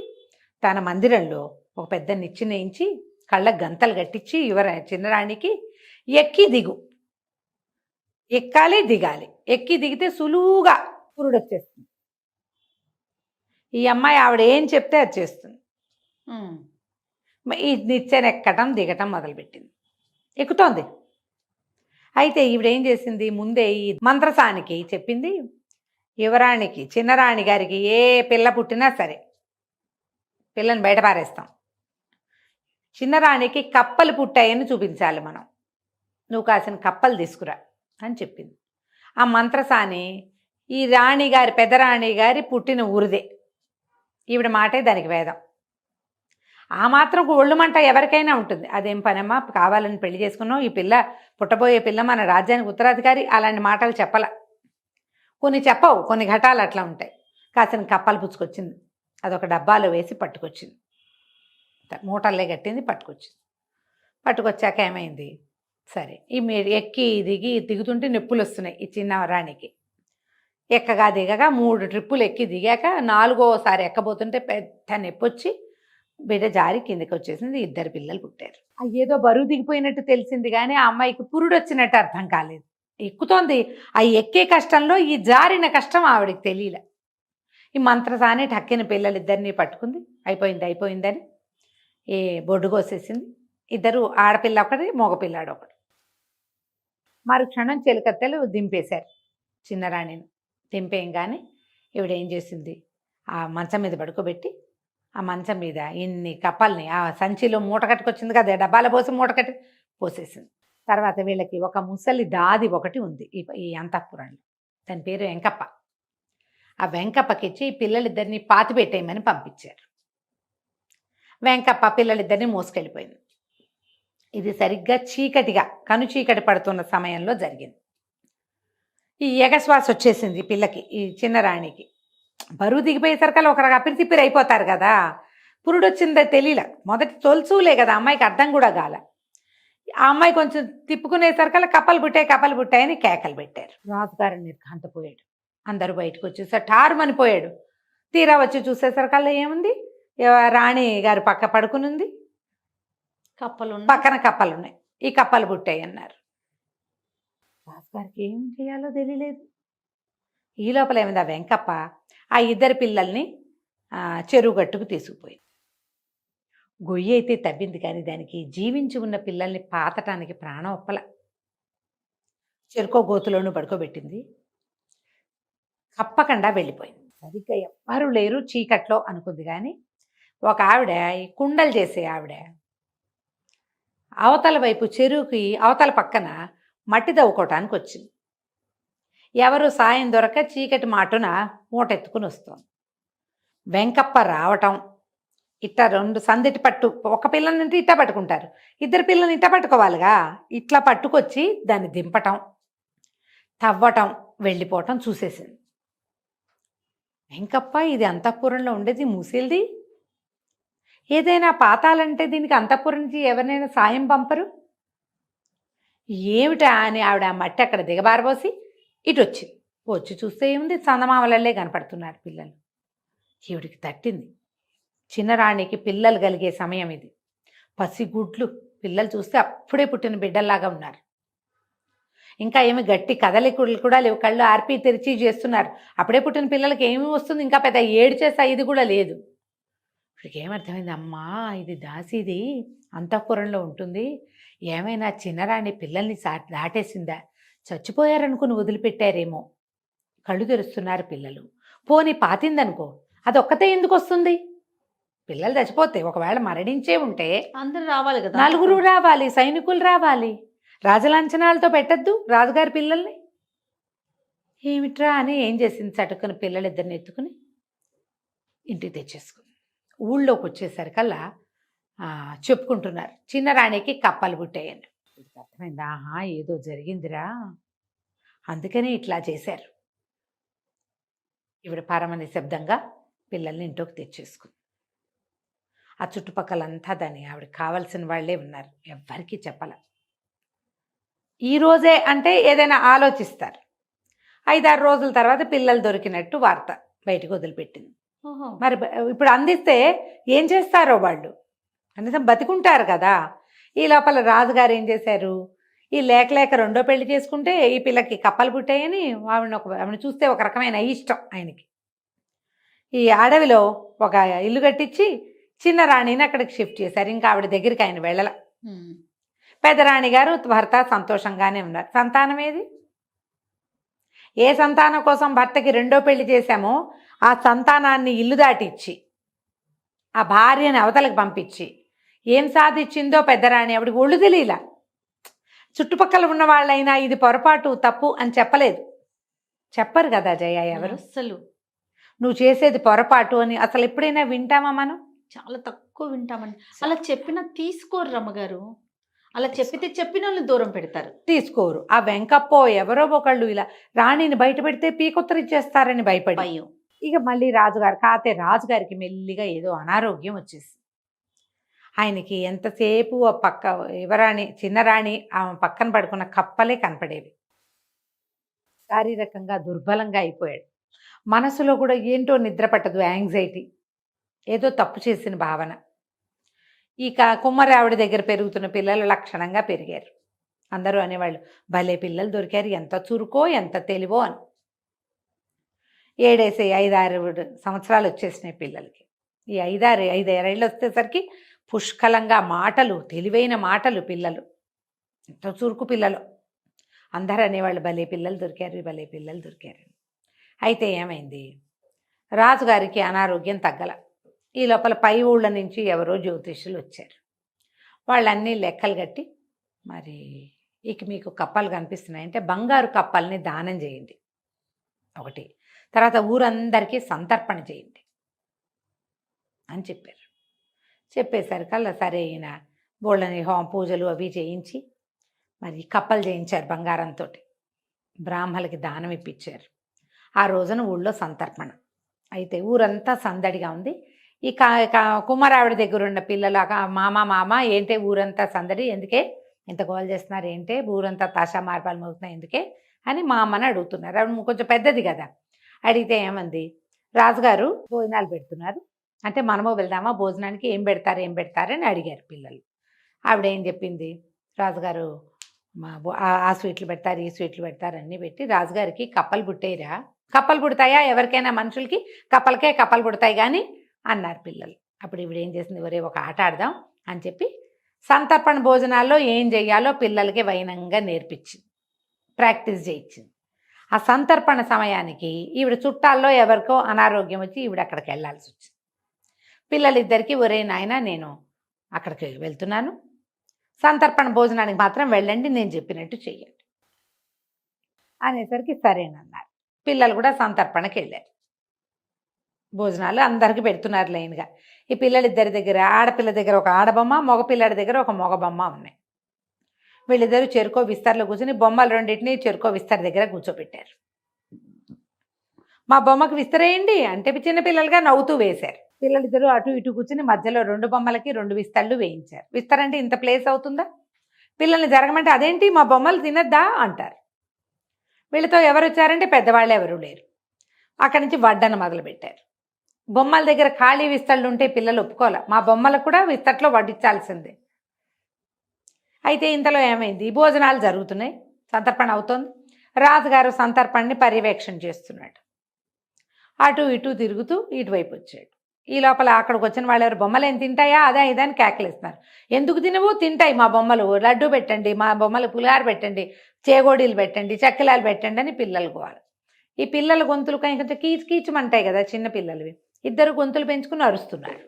B: తన మందిరంలో ఒక పెద్ద నిచ్చెనేయించి కళ్ళకు గంతలు కట్టించి చిన్నరాణికి ఎక్కి దిగు, ఎక్కాలి దిగాలి, ఎక్కి దిగితే సులువుగా పురుడు వచ్చేస్తుంది. ఈ అమ్మాయి ఆవిడ ఏం చెప్తే అది చేస్తుంది. ఈ నిచ్చెన ఎక్కటం దిగటం మొదలుపెట్టింది, ఎక్కుతోంది. అయితే ఈవిడేం చేసింది, ముందే ఈ మంత్రసానికి చెప్పింది, యువరాణికి చిన్నరాణి గారికి ఏ పిల్ల పుట్టినా సరే పిల్లని బయట పారేస్తాం, చిన్నరాణికి కప్పలు పుట్టాయని చూపించాలి మనం, నువ్వు కాసిన కప్పలు తీసుకురా అని చెప్పింది. ఆ మంత్రసాని ఈ రాణి గారి పెద్దరాణి గారి పుట్టిన ఊరిదే, ఈవిడ మాటే దానికి వేదం. ఆ మాత్రం ఒళ్ళు మంట ఎవరికైనా ఉంటుంది. అదేం పనమ్మా, కావాలని పెళ్లి చేసుకున్నాం, ఈ పిల్ల పుట్టబోయే పిల్ల మన రాజ్యానికి ఉత్తరాధికారి, అలాంటి మాటలు చెప్పాల. కొన్ని చెప్పవు, కొన్ని ఘటాలు అట్లా ఉంటాయి. కాసిన కప్పలు పుచ్చుకొచ్చింది, అదొక డబ్బాలో వేసి పట్టుకొచ్చింది, మూటల్లే కట్టింది, పట్టుకొచ్చాక ఏమైంది, సరే ఈ మీరు ఎక్కి దిగుతుంటే నొప్పులు వస్తున్నాయి ఈ చిన్న రాణికి. ఎక్కగా దిగగా 3 ట్రిప్పులు ఎక్కి దిగాక 4వసారి ఎక్కబోతుంటే పెద్ద నొప్పి వచ్చి బిడ్డ జారి కిందకి వచ్చేసింది. 2 పిల్లలు పుట్టారు. ఏదో బరువు దిగిపోయినట్టు తెలిసింది కానీ ఆ అమ్మాయికి పురుడు వచ్చినట్టు అర్థం కాలేదు. ఎక్కుతోంది, ఆ ఎక్కే కష్టంలో ఈ జారిన కష్టం ఆవిడకి తెలియలే. ఈ మంత్రసాని టక్కిన పిల్లలిద్దరినీ పట్టుకుంది, అయిపోయిందని ఏ బొడ్డు కోసేసింది. 2 ఆడపిల్ల ఒకటి, మగపిల్లాడు ఒకటి. మరుక్షణం చెలికత్తెలు దింపేశారు చిన్నరాణిని. దింపేయంగానే ఈవిడేం చేసింది, ఆ మంచం మీద పడుకోబెట్టి ఆ మంచం మీద ఇన్ని కప్పల్ని ఆ సంచిలో మూట కట్టుకొచ్చింది కదా, డబ్బాల పోసి మూట కట్టి పోసేసింది. తర్వాత వీళ్ళకి ఒక ముసలి దాది ఒకటి ఉంది ఈ అంతఃపురంలో, దాని పేరు వెంకప్ప. ఆ వెంకప్పకిచ్చి ఈ పిల్లలిద్దరిని పాతి పెట్టేయమని పంపించారు. వెంకప్ప పిల్లలిద్దరిని మోసుకెళ్ళిపోయింది. ఇది సరిగ్గా చీకటిగా కను చీకటి పడుతున్న సమయంలో జరిగింది. ఈ ఎగశ్వాస వచ్చేసింది పిల్లకి, ఈ చిన్నరాణికి. బరువు దిగిపోయేసరికల్లా ఒకరు అపిరి తిప్పిరి అయిపోతారు కదా, పురుడు వచ్చిందో తెలియలే. మొదటి తొలుచూలే కదా, అమ్మాయికి అర్థం కూడా కాల. ఆ అమ్మాయి కొంచెం తిప్పుకునేసరికల్లా కప్పలు పుట్టాయని కేకలు పెట్టారు. రాజుగారు నిర్ఘాంతపోయాడు. అందరూ బయటకు వచ్చేసారు, ఠారుమనిపోయాడు. తీరా వచ్చి చూసేసరికల్లా ఏముంది, రాణి గారు పక్క పడుకునుంది, పక్కన కప్పలున్నాయి, ఈ కప్పలు పుట్టాయి అన్నారు. రాజుగారికి ఏం చేయాలో తెలియలేదు. ఈ లోపల ఏమైంది, ఆ వెంకప్ప ఆ 2 పిల్లల్ని చెరువు గట్టుకు తీసుకుపోయింది. గొయ్యి అయితే తవ్వింది కానీ దానికి జీవించి ఉన్న పిల్లల్ని పాతటానికి ప్రాణం ఒప్పల. చెరుకో గోతులోనూ పడుకోబెట్టింది, కప్పకుండా వెళ్ళిపోయింది. సరిగ్గా ఎవ్వరూ లేరు చీకట్లో అనుకుంది. కానీ ఒక ఆవిడ, ఈ కుండలు చేసే ఆవిడ, అవతల వైపు చెరువుకి అవతల పక్కన మట్టి తవ్వుకోవటానికి వచ్చింది. ఎవరు సాయం దొరక చీకటి మాటున మూటెత్తుకుని వస్తోంది. వెంకప్ప రావటం, ఇట్ట 2 సందిటి పట్టు, ఒక పిల్లల్ని ఇట్ట పట్టుకుంటారు, 2 పిల్లల్ని ఇట్ట పట్టుకోవాలిగా, ఇట్లా పట్టుకొచ్చి దాన్ని దింపటం, తవ్వటం, వెళ్ళిపోవటం చూసేసింది. వెంకప్ప ఇది అంతఃపురంలో ఉండేది మూసేల్ది, ఏదైనా పాతాలంటే దీనికి అంతఃపురం నుంచి ఎవరినైనా సాయం పంపరు ఏమిటా అని ఆవిడ ఆ మట్టి అక్కడ దిగబారబోసి ఇటు వచ్చింది. వచ్చి చూస్తే ఏముంది, చందమామలల్లే కనపడుతున్నారు పిల్లలు. ఈవిడికి తట్టింది. చిన్నరాణికి పిల్లలు కలిగే సమయం ఇది, పసిగుడ్లు పిల్లలు చూస్తే అప్పుడే పుట్టిన బిడ్డల్లాగా ఉన్నారు. ఇంకా ఏమి గట్టి కదలికలు కూడా లేవు, కళ్ళు ఆర్పి తెరిచి చేస్తున్నారు. అప్పుడే పుట్టిన పిల్లలకి ఏమి వస్తుంది, ఇంకా పెద్ద ఏడ్చేసా ఇది కూడా లేదు. ఇప్పటికి ఏమర్థమైంది, అమ్మా ఇది దాసిది అంతఃపురంలో ఉంటుంది, ఏమైనా చిన్నరాణి పిల్లల్ని దాటేసిందా, చచ్చిపోయారనుకుని వదిలిపెట్టారేమో, కళ్ళు తెరుస్తున్నారు పిల్లలు, పోని పాతిందనుకో అదొక్కతే ఎందుకు వస్తుంది, పిల్లలు చచ్చిపోతే ఒకవేళ మరణించే ఉంటే
A: అందరూ రావాలి కదా,
B: 4 రావాలి, సైనికులు రావాలి, రాజలాంఛనాలతో పెట్టద్దు రాజుగారి పిల్లల్ని. ఏమిట్రా అని ఏం చేసింది, చటుకుని పిల్లలిద్దరిని ఎత్తుకుని ఇంటికి తెచ్చేసుకుంది. ఊళ్ళోకి వచ్చేసరికల్లా చెప్పుకుంటున్నారు చిన్న రాణికి కప్పలు పుట్టాయని. వీడికి అర్థమైంది, ఆహా ఏదో జరిగిందిరా, అందుకనే ఇట్లా చేశారు. ఈవిడ పరమ నిశ్శబ్దంగా పిల్లల్ని ఇంట్లోకి తెచ్చేసుకుంది. ఆ చుట్టుపక్కలంతా దాన్ని ఆవిడకి కావాల్సిన వాళ్ళే ఉన్నారు, ఎవ్వరికీ చెప్పాల. ఈ రోజే అంటే ఏదైనా ఆలోచిస్తారు. 5-6 రోజుల తర్వాత పిల్లలు దొరికినట్టు వార్త బయటకు వదిలిపెట్టింది. మరి ఇప్పుడు అందిస్తే ఏం చేస్తారో వాళ్ళు, కనీసం బతికుంటారు కదా. ఈ లోపల రాజుగారు ఏం చేశారు, ఈ లేక లేక రెండో పెళ్లి చేసుకుంటే ఈ పిల్లకి కప్పలు పుట్టాయని ఆవిడని చూస్తే ఒక రకమైన ఇష్టం ఆయనకి. ఈ అడవిలో ఒక ఇల్లు కట్టించి చిన్న రాణిని అక్కడికి షిఫ్ట్ చేశారు. ఇంకా ఆవిడ దగ్గరికి ఆయన వెళ్ళల. పెద్ద రాణి గారు భర్త సంతోషంగానే ఉన్నారు. సంతానం ఏది? ఏ సంతానం కోసం భర్తకి రెండో పెళ్లి చేశామో ఆ సంతానాన్ని ఇల్లు దాటిచ్చి ఆ భార్యని అవతలకు పంపించి ఏం సాధించిందో పెద్దరాణి ఆవిడకి ఒళ్ళు తెలియలా. చుట్టుపక్కల ఉన్న వాళ్ళైనా ఇది పొరపాటు తప్పు అని చెప్పలేదు. చెప్పరు కదా జయ ఎవరు.
A: అసలు
B: నువ్వు చేసేది పొరపాటు అని అసలు ఎప్పుడైనా వింటామా మనం?
A: చాలా తక్కువ వింటామండి. అలా చెప్పినా తీసుకోరు రమ్మగారు. అలా చెప్పిన వాళ్ళు దూరం పెడతారు,
B: తీసుకోరు. ఆ వెంకప్పో ఎవరో ఒకళ్ళు ఇలా రాణిని బయట పెడితే పీకొత్తరిచ్చేస్తారని భయపడి
A: భయం.
B: ఇక మళ్ళీ రాజుగారు కాతే రాజుగారికి మెల్లిగా ఏదో అనారోగ్యం వచ్చేసి ఆయనకి ఎంతసేపు ఆ పక్క యువరాణి చిన్నరాణి ఆమె పక్కన పడుకున్న కప్పలే కనపడేవి. శారీరకంగా దుర్బలంగా అయిపోయాడు. మనసులో కూడా ఏంటో నిద్ర పట్టదు, యాంగ్జైటీ, ఏదో తప్పు చేసిన భావన. ఇక కుమ్మరి ఆవిడ దగ్గర పెరుగుతున్న పిల్లలు లక్షణంగా పెరిగారు. అందరూ అనేవాళ్ళు, భలే పిల్లలు దొరికారు, ఎంత చురుకో ఎంత తెలివో అని. 5-6 సంవత్సరాలు వచ్చేసినాయి పిల్లలకి. ఈ 5-6 ఏళ్ళు వచ్చేసరికి పుష్కలంగా మాటలు, తెలివైన మాటలు పిల్లలు, ఎంత చురుకు పిల్లలు. అందరూ అనేవాళ్ళు, భలే పిల్లలు దొరికారు, భలే పిల్లలు దొరికారు. అయితే ఏమైంది, రాజుగారికి అనారోగ్యం తగ్గల. ఈ లోపల పై ఊళ్ళ నుంచి ఎవరో జ్యోతిష్యులు వచ్చారు. వాళ్ళన్నీ లెక్కలు కట్టి, మరి ఇక మీకు కప్పలు కనిపిస్తున్నాయంటే బంగారు కప్పల్ని దానం చేయండి ఒకటి, తర్వాత ఊరందరికీ సంతర్పణ చేయండి అని చెప్పారు. చెప్పేసరికల్లా సరే ఈయన బోళ్ళని పూజలు అవి చేయించి మరి కప్పలు చేయించారు బంగారంతో. బ్రాహ్మలకి దానం ఇప్పించారు. ఆ రోజున ఊళ్ళో సంతర్పణ. అయితే ఊరంతా సందడిగా ఉంది. ఈ కుమారావిడ దగ్గర ఉన్న పిల్లలు మామ ఏంటే ఊరంతా సందడి, ఎందుకే ఎంత గోల్ చేస్తున్నారు, ఏంటే ఊరంతా తాషా మార్పాలు మోగుతున్నాయి ఎందుకే అని మా అమ్మని అడుగుతున్నారు. ఆవిడ కొంచెం పెద్దది కదా. అడిగితే ఏమంది, రాజుగారు భోజనాలు పెడుతున్నారు అంటే మనమో వెళ్దామా భోజనానికి, ఏం పెడతారని అడిగారు పిల్లలు. ఆవిడ ఏం చెప్పింది, రాజుగారు ఆ స్వీట్లు పెడతారు ఈ స్వీట్లు పెడతారు అన్నీ పెట్టి, రాజుగారికి కప్పలు పుట్టేరా, కప్పలు పుడతాయా ఎవరికైనా మనుషులకి, కప్పలకే కప్పలు పుడతాయి కానీ అన్నారు పిల్లలు. అప్పుడు ఇప్పుడు ఏం చేసింది, ఒరే ఒక ఆట ఆడదాం అని చెప్పి సంతర్పణ భోజనాల్లో ఏం చెయ్యాలో పిల్లలకి వైనంగా నేర్పించింది, ప్రాక్టీస్ చేయించింది. ఆ సంతర్పణ సమయానికి ఈవిడ చుట్టాల్లో ఎవరికో అనారోగ్యం వచ్చి ఈవిడ అక్కడికి వెళ్ళాల్సి వచ్చింది. పిల్లలిద్దరికీ, ఒరే నాయన నేను అక్కడికి వెళ్తున్నాను, సంతర్పణ భోజనానికి మాత్రం వెళ్ళండి, నేను చెప్పినట్టు చెయ్యండి అనేసరికి సరేనన్నారు. పిల్లలు కూడా సంతర్పణకి వెళ్ళారు. భోజనాలు అందరికీ పెడుతున్నారు లైన్గా. ఈ పిల్లలిద్దరి దగ్గర, ఆడపిల్ల దగ్గర ఒక ఆడబొమ్మ, మగపిల్లడి దగ్గర ఒక మగబొమ్మ ఉన్నాయి. వీళ్ళిద్దరూ చెరుకో విస్తర్లో కూర్చొని బొమ్మలు రెండింటినీ చెరుకో విస్తర్ దగ్గర కూర్చోబెట్టారు. మా బొమ్మకి విస్తరేయండి అంటే చిన్నపిల్లలుగా నవ్వుతూ వేశారు. పిల్లలిద్దరూ అటు ఇటు కూర్చుని మధ్యలో 2 బొమ్మలకి 2 విస్తర్లు వేయించారు. విస్తర్ అంటే ఇంత ప్లేస్ అవుతుందా, పిల్లల్ని జరగమంటే అదేంటి మా బొమ్మలు తినద్దా అంటారు. వీళ్ళతో ఎవరు వచ్చారంటే పెద్దవాళ్ళు ఎవరూ లేరు. అక్కడి నుంచి వడ్డన మొదలుపెట్టారు. బొమ్మల దగ్గర ఖాళీ విస్తళ్ళు ఉంటే పిల్లలు ఒప్పుకోలే, మా బొమ్మలకు కూడా విస్తట్లో వడ్డించాల్సిందే. అయితే ఇంతలో ఏమైంది, భోజనాలు జరుగుతున్నాయి, సంతర్పణ అవుతోంది. రాజుగారు సంతర్పణని పర్యవేక్షణ చేస్తున్నాడు. అటు ఇటు తిరుగుతూ ఇటువైపు వచ్చాడు. ఈ లోపల అక్కడికి వచ్చిన వాళ్ళు ఎవరు, బొమ్మలు ఏం తింటాయా అదా ఇదని కేకలేస్తున్నారు. ఎందుకు తినవు, తింటాయి మా బొమ్మలు, లడ్డు పెట్టండి, మా బొమ్మలు పులిహార పెట్టండి, చేగోడీలు పెట్టండి, చక్కెలాలు పెట్టండి అని పిల్లలు గోవాలి. ఈ పిల్లల గొంతులు కొంచెం కీచుమంటాయి కదా చిన్న పిల్లలవి, ఇద్దరు గొంతులు పెంచుకుని అరుస్తున్నారు.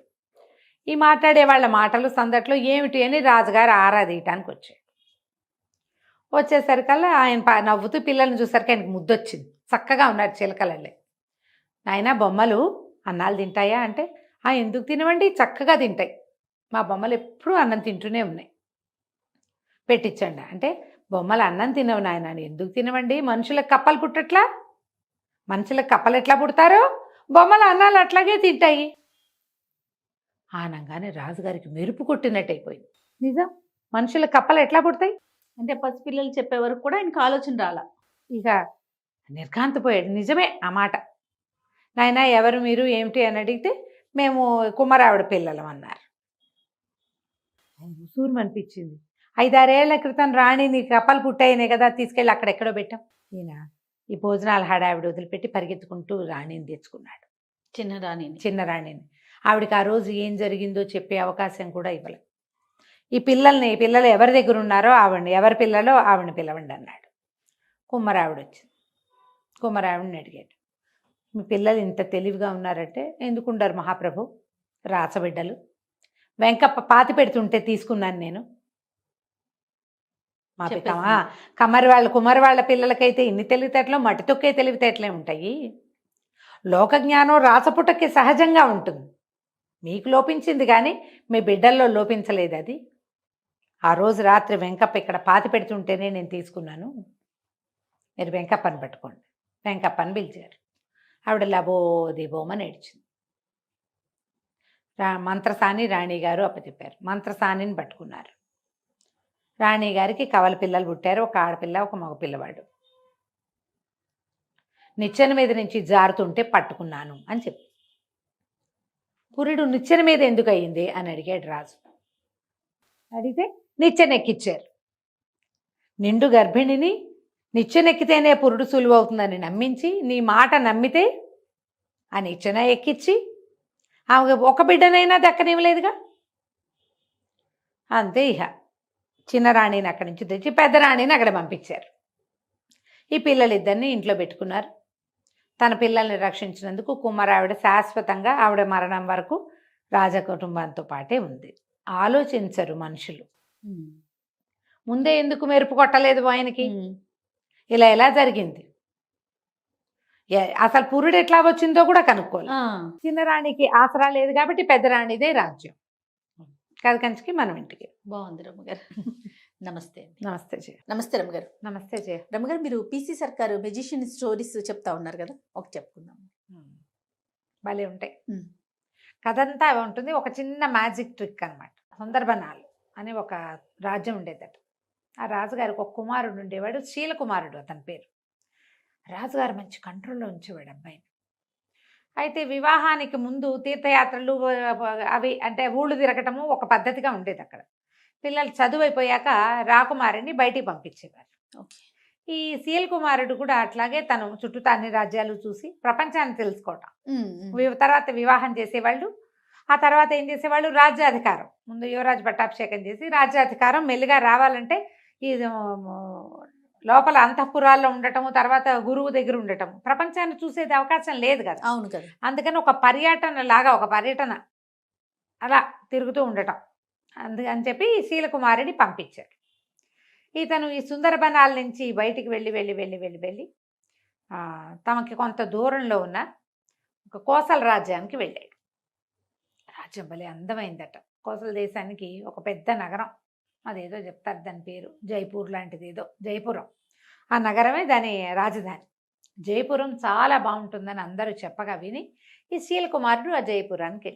B: ఈ మాట్లాడే వాళ్ళ మాటలు సందట్లో ఏమిటి అని రాజుగారు ఆరాధీయటానికి వచ్చాడు. వచ్చేసరికల్లా ఆయన నవ్వుతూ పిల్లల్ని చూసరికి ఆయనకు ముద్దొచ్చింది. చక్కగా ఉన్నారు చిలకలల్లే. నాయన బొమ్మలు అన్నాలు తింటాయా అంటే, ఎందుకు తినవండి, చక్కగా తింటాయి, మా బొమ్మలు ఎప్పుడూ అన్నం తింటూనే ఉన్నాయి, పెట్టించండి అంటే బొమ్మలు అన్నం తినవు నాయన. ఎందుకు తినవండి, మనుషులకు కప్పలు పుట్టట్లా, మనుషులకు కప్పలు ఎట్లా పుడతారో బొమ్మల అన్నాలు అట్లాగే తింటాయి ఆనంగానే రాజుగారికి మెరుపు కొట్టినట్టు అయిపోయింది. నిజం, మనుషుల కప్పలు ఎట్లా పుడతాయి
A: అంటే పసిపిల్లలు చెప్పే వరకు కూడా ఆయనకు ఆలోచన రాలా.
B: ఇక నిర్ఘాంతపోయాడు. నిజమే ఆ మాట. నాయన ఎవరు మీరు ఏమిటి అని అడిగితే మేము కుమ్మరావిడ పిల్లలం అన్నారు. ఉసూరు అనిపించింది. 5-6 ఏళ్ల క్రితం రాణిని కప్పలు పుట్టాయినే కదా తీసుకెళ్ళి అక్కడెక్కడో పెట్టాం. ఈయన ఈ భోజనాల హడావిడి వదిలిపెట్టి పరిగెత్తుకుంటూ రాణిని తెచ్చుకున్నాడు, చిన్న రాణిని. ఆవిడకి ఆ రోజు ఏం జరిగిందో చెప్పే అవకాశం కూడా ఇవ్వలేదు. ఈ పిల్లలు ఎవరి దగ్గర ఉన్నారో ఎవరి పిల్లలో ఆవిడని పిలవండి అన్నాడు. కుమ్మరావిడ వచ్చింది. కుమ్మరావిడిని అడిగాడు, మీ పిల్లలు ఇంత తెలివిగా ఉన్నారంటే ఎందుకుండారు మహాప్రభు, రాచబిడ్డలు. వెంకప్ప పాతి పెడుతుంటే తీసుకున్నాను నేను. మా కుమ్మరి వాళ్ళ పిల్లలకైతే ఇన్ని తెలివితేటలు మట్టి తొక్కే తెలివితేటలే ఉంటాయి. లోకజ్ఞానం రాచపుటకి సహజంగా ఉంటుంది, మీకు లోపించింది కానీ మీ బిడ్డల్లో లోపించలేదు. అది ఆ రోజు రాత్రి వెంకప్ప ఇక్కడ పాతి పెడుతుంటేనే నేను తీసుకున్నాను, మీరు వెంకప్పని పట్టుకోండి. వెంకప్పని పిలిచారు. ఆవిడ లబోదిబోమని ఏడ్చింది. మంత్రసాని రాణిగారు అప్పచెప్పారు. మంత్రసానిని పట్టుకున్నారు. రాణిగారికి కవల పిల్లలు పుట్టారు, ఒక ఆడపిల్ల ఒక మగ పిల్లవాడు. నిచ్చెన మీద నుంచి జారుతుంటే పట్టుకున్నాను అని చెప్పి. పురుడు నిచ్చెన మీద ఎందుకు అయ్యింది అని అడిగాడు రాజు. అడిగితే నిచ్చెన ఎక్కిచ్చారు. నిండు గర్భిణిని నిచ్చెనెక్కితేనే పురుడు సులువవుతుందని నమ్మించి, నీ మాట నమ్మితే ఆ నిచ్చెన ఎక్కించి ఆమె ఒక బిడ్డనైనా దక్కనివ్వలేదుగా. అంతే, ఇహ చిన్న రాణిని అక్కడి నుంచి తెచ్చి పెద్ద రాణిని అక్కడ పంపించారు. ఈ పిల్లలిద్దరిని ఇంట్లో పెట్టుకున్నారు. తన పిల్లల్ని రక్షించినందుకు కుమ్మరావిడ శాశ్వతంగా ఆవిడ మరణం వరకు రాజకుటుంబంతో పాటే ఉంది. ఆలోచించరు మనుషులు. ముందే ఎందుకు మెరుపు కొట్టలేదు ఆయనకి, ఇలా ఎలా జరిగింది, అసలు పురుడు ఎట్లా వచ్చిందో కూడా కనుక్కోవాలి. చిన్న రాణికి ఆసరా లేదు కాబట్టి పెద్ద రాణిదే రాజ్యం. కాదు కంచికి మనం ఇంటికి.
A: బాగుంది రమ్మగారు. నమస్తే.
B: నమస్తే జయ.
A: నమస్తే రమ్మగారు.
B: నమస్తే జయ.
A: రమ్మగారు, మీరు పీసీ సర్కారు మెజిషియన్ స్టోరీస్ చెప్తా ఉన్నారు కదా, ఒకటి చెప్పుకుందాం.
B: భలే ఉంటాయి. కథంతా ఉంటుంది. ఒక చిన్న మ్యాజిక్ ట్రిక్ అనమాట. సుందరబనాలు అనే ఒక రాజ్యం ఉండేదట. ఆ రాజుగారికి ఒక కుమారుడు ఉండేవాడు, శీలకుమారుడు అతని పేరు. రాజుగారు మంచి కంట్రోల్లో ఉంచేవాడు అబ్బాయిని. అయితే వివాహానికి ముందు తీర్థయాత్రలు అవి అంటే ఊళ్ళు తిరగటము ఒక పద్ధతిగా ఉండేది అక్కడ. పిల్లలు చదువు అయిపోయాక రాకుమారిని బయటికి పంపించేవారు. ఈ శీలకుమారుడు కూడా అట్లాగే తను చుట్టూ అన్ని రాజ్యాలు చూసి ప్రపంచాన్ని తెలుసుకోవటం. తర్వాత వివాహం చేసేవాళ్ళు. ఆ తర్వాత ఏం చేసేవాళ్ళు, రాజ్యాధికారం. ముందు యువరాజు పట్టాభిషేకం చేసి రాజ్యాధికారం మెల్లిగా రావాలంటే ఈ లోపల అంతఃపురాల్లో ఉండటము, తర్వాత గురువు దగ్గర ఉండటము, ప్రపంచాన్ని చూసేది అవకాశం లేదు కదా.
A: అవును కదా.
B: అందుకని ఒక పర్యటన అలా తిరుగుతూ ఉండటం అందుకని చెప్పి శీలకుమారిని పంపించారు. ఇతను ఈ సుందరబనాల నుంచి బయటికి వెళ్ళి తమకి కొంత దూరంలో ఉన్న ఒక కోసల రాజ్యానికి వెళ్ళాడు. రాజ్యం భలే అందమైందట. కోసల దేశానికి ఒక పెద్ద నగరం, అదేదో చెప్తారు దాని పేరు, జైపూర్ లాంటిది ఏదో, జైపురం. ఆ నగరమే దాని రాజధాని. జైపురం చాలా బాగుంటుందని అందరూ చెప్పగా విని ఈ శీలకుమారుడు ఆ జైపురానికి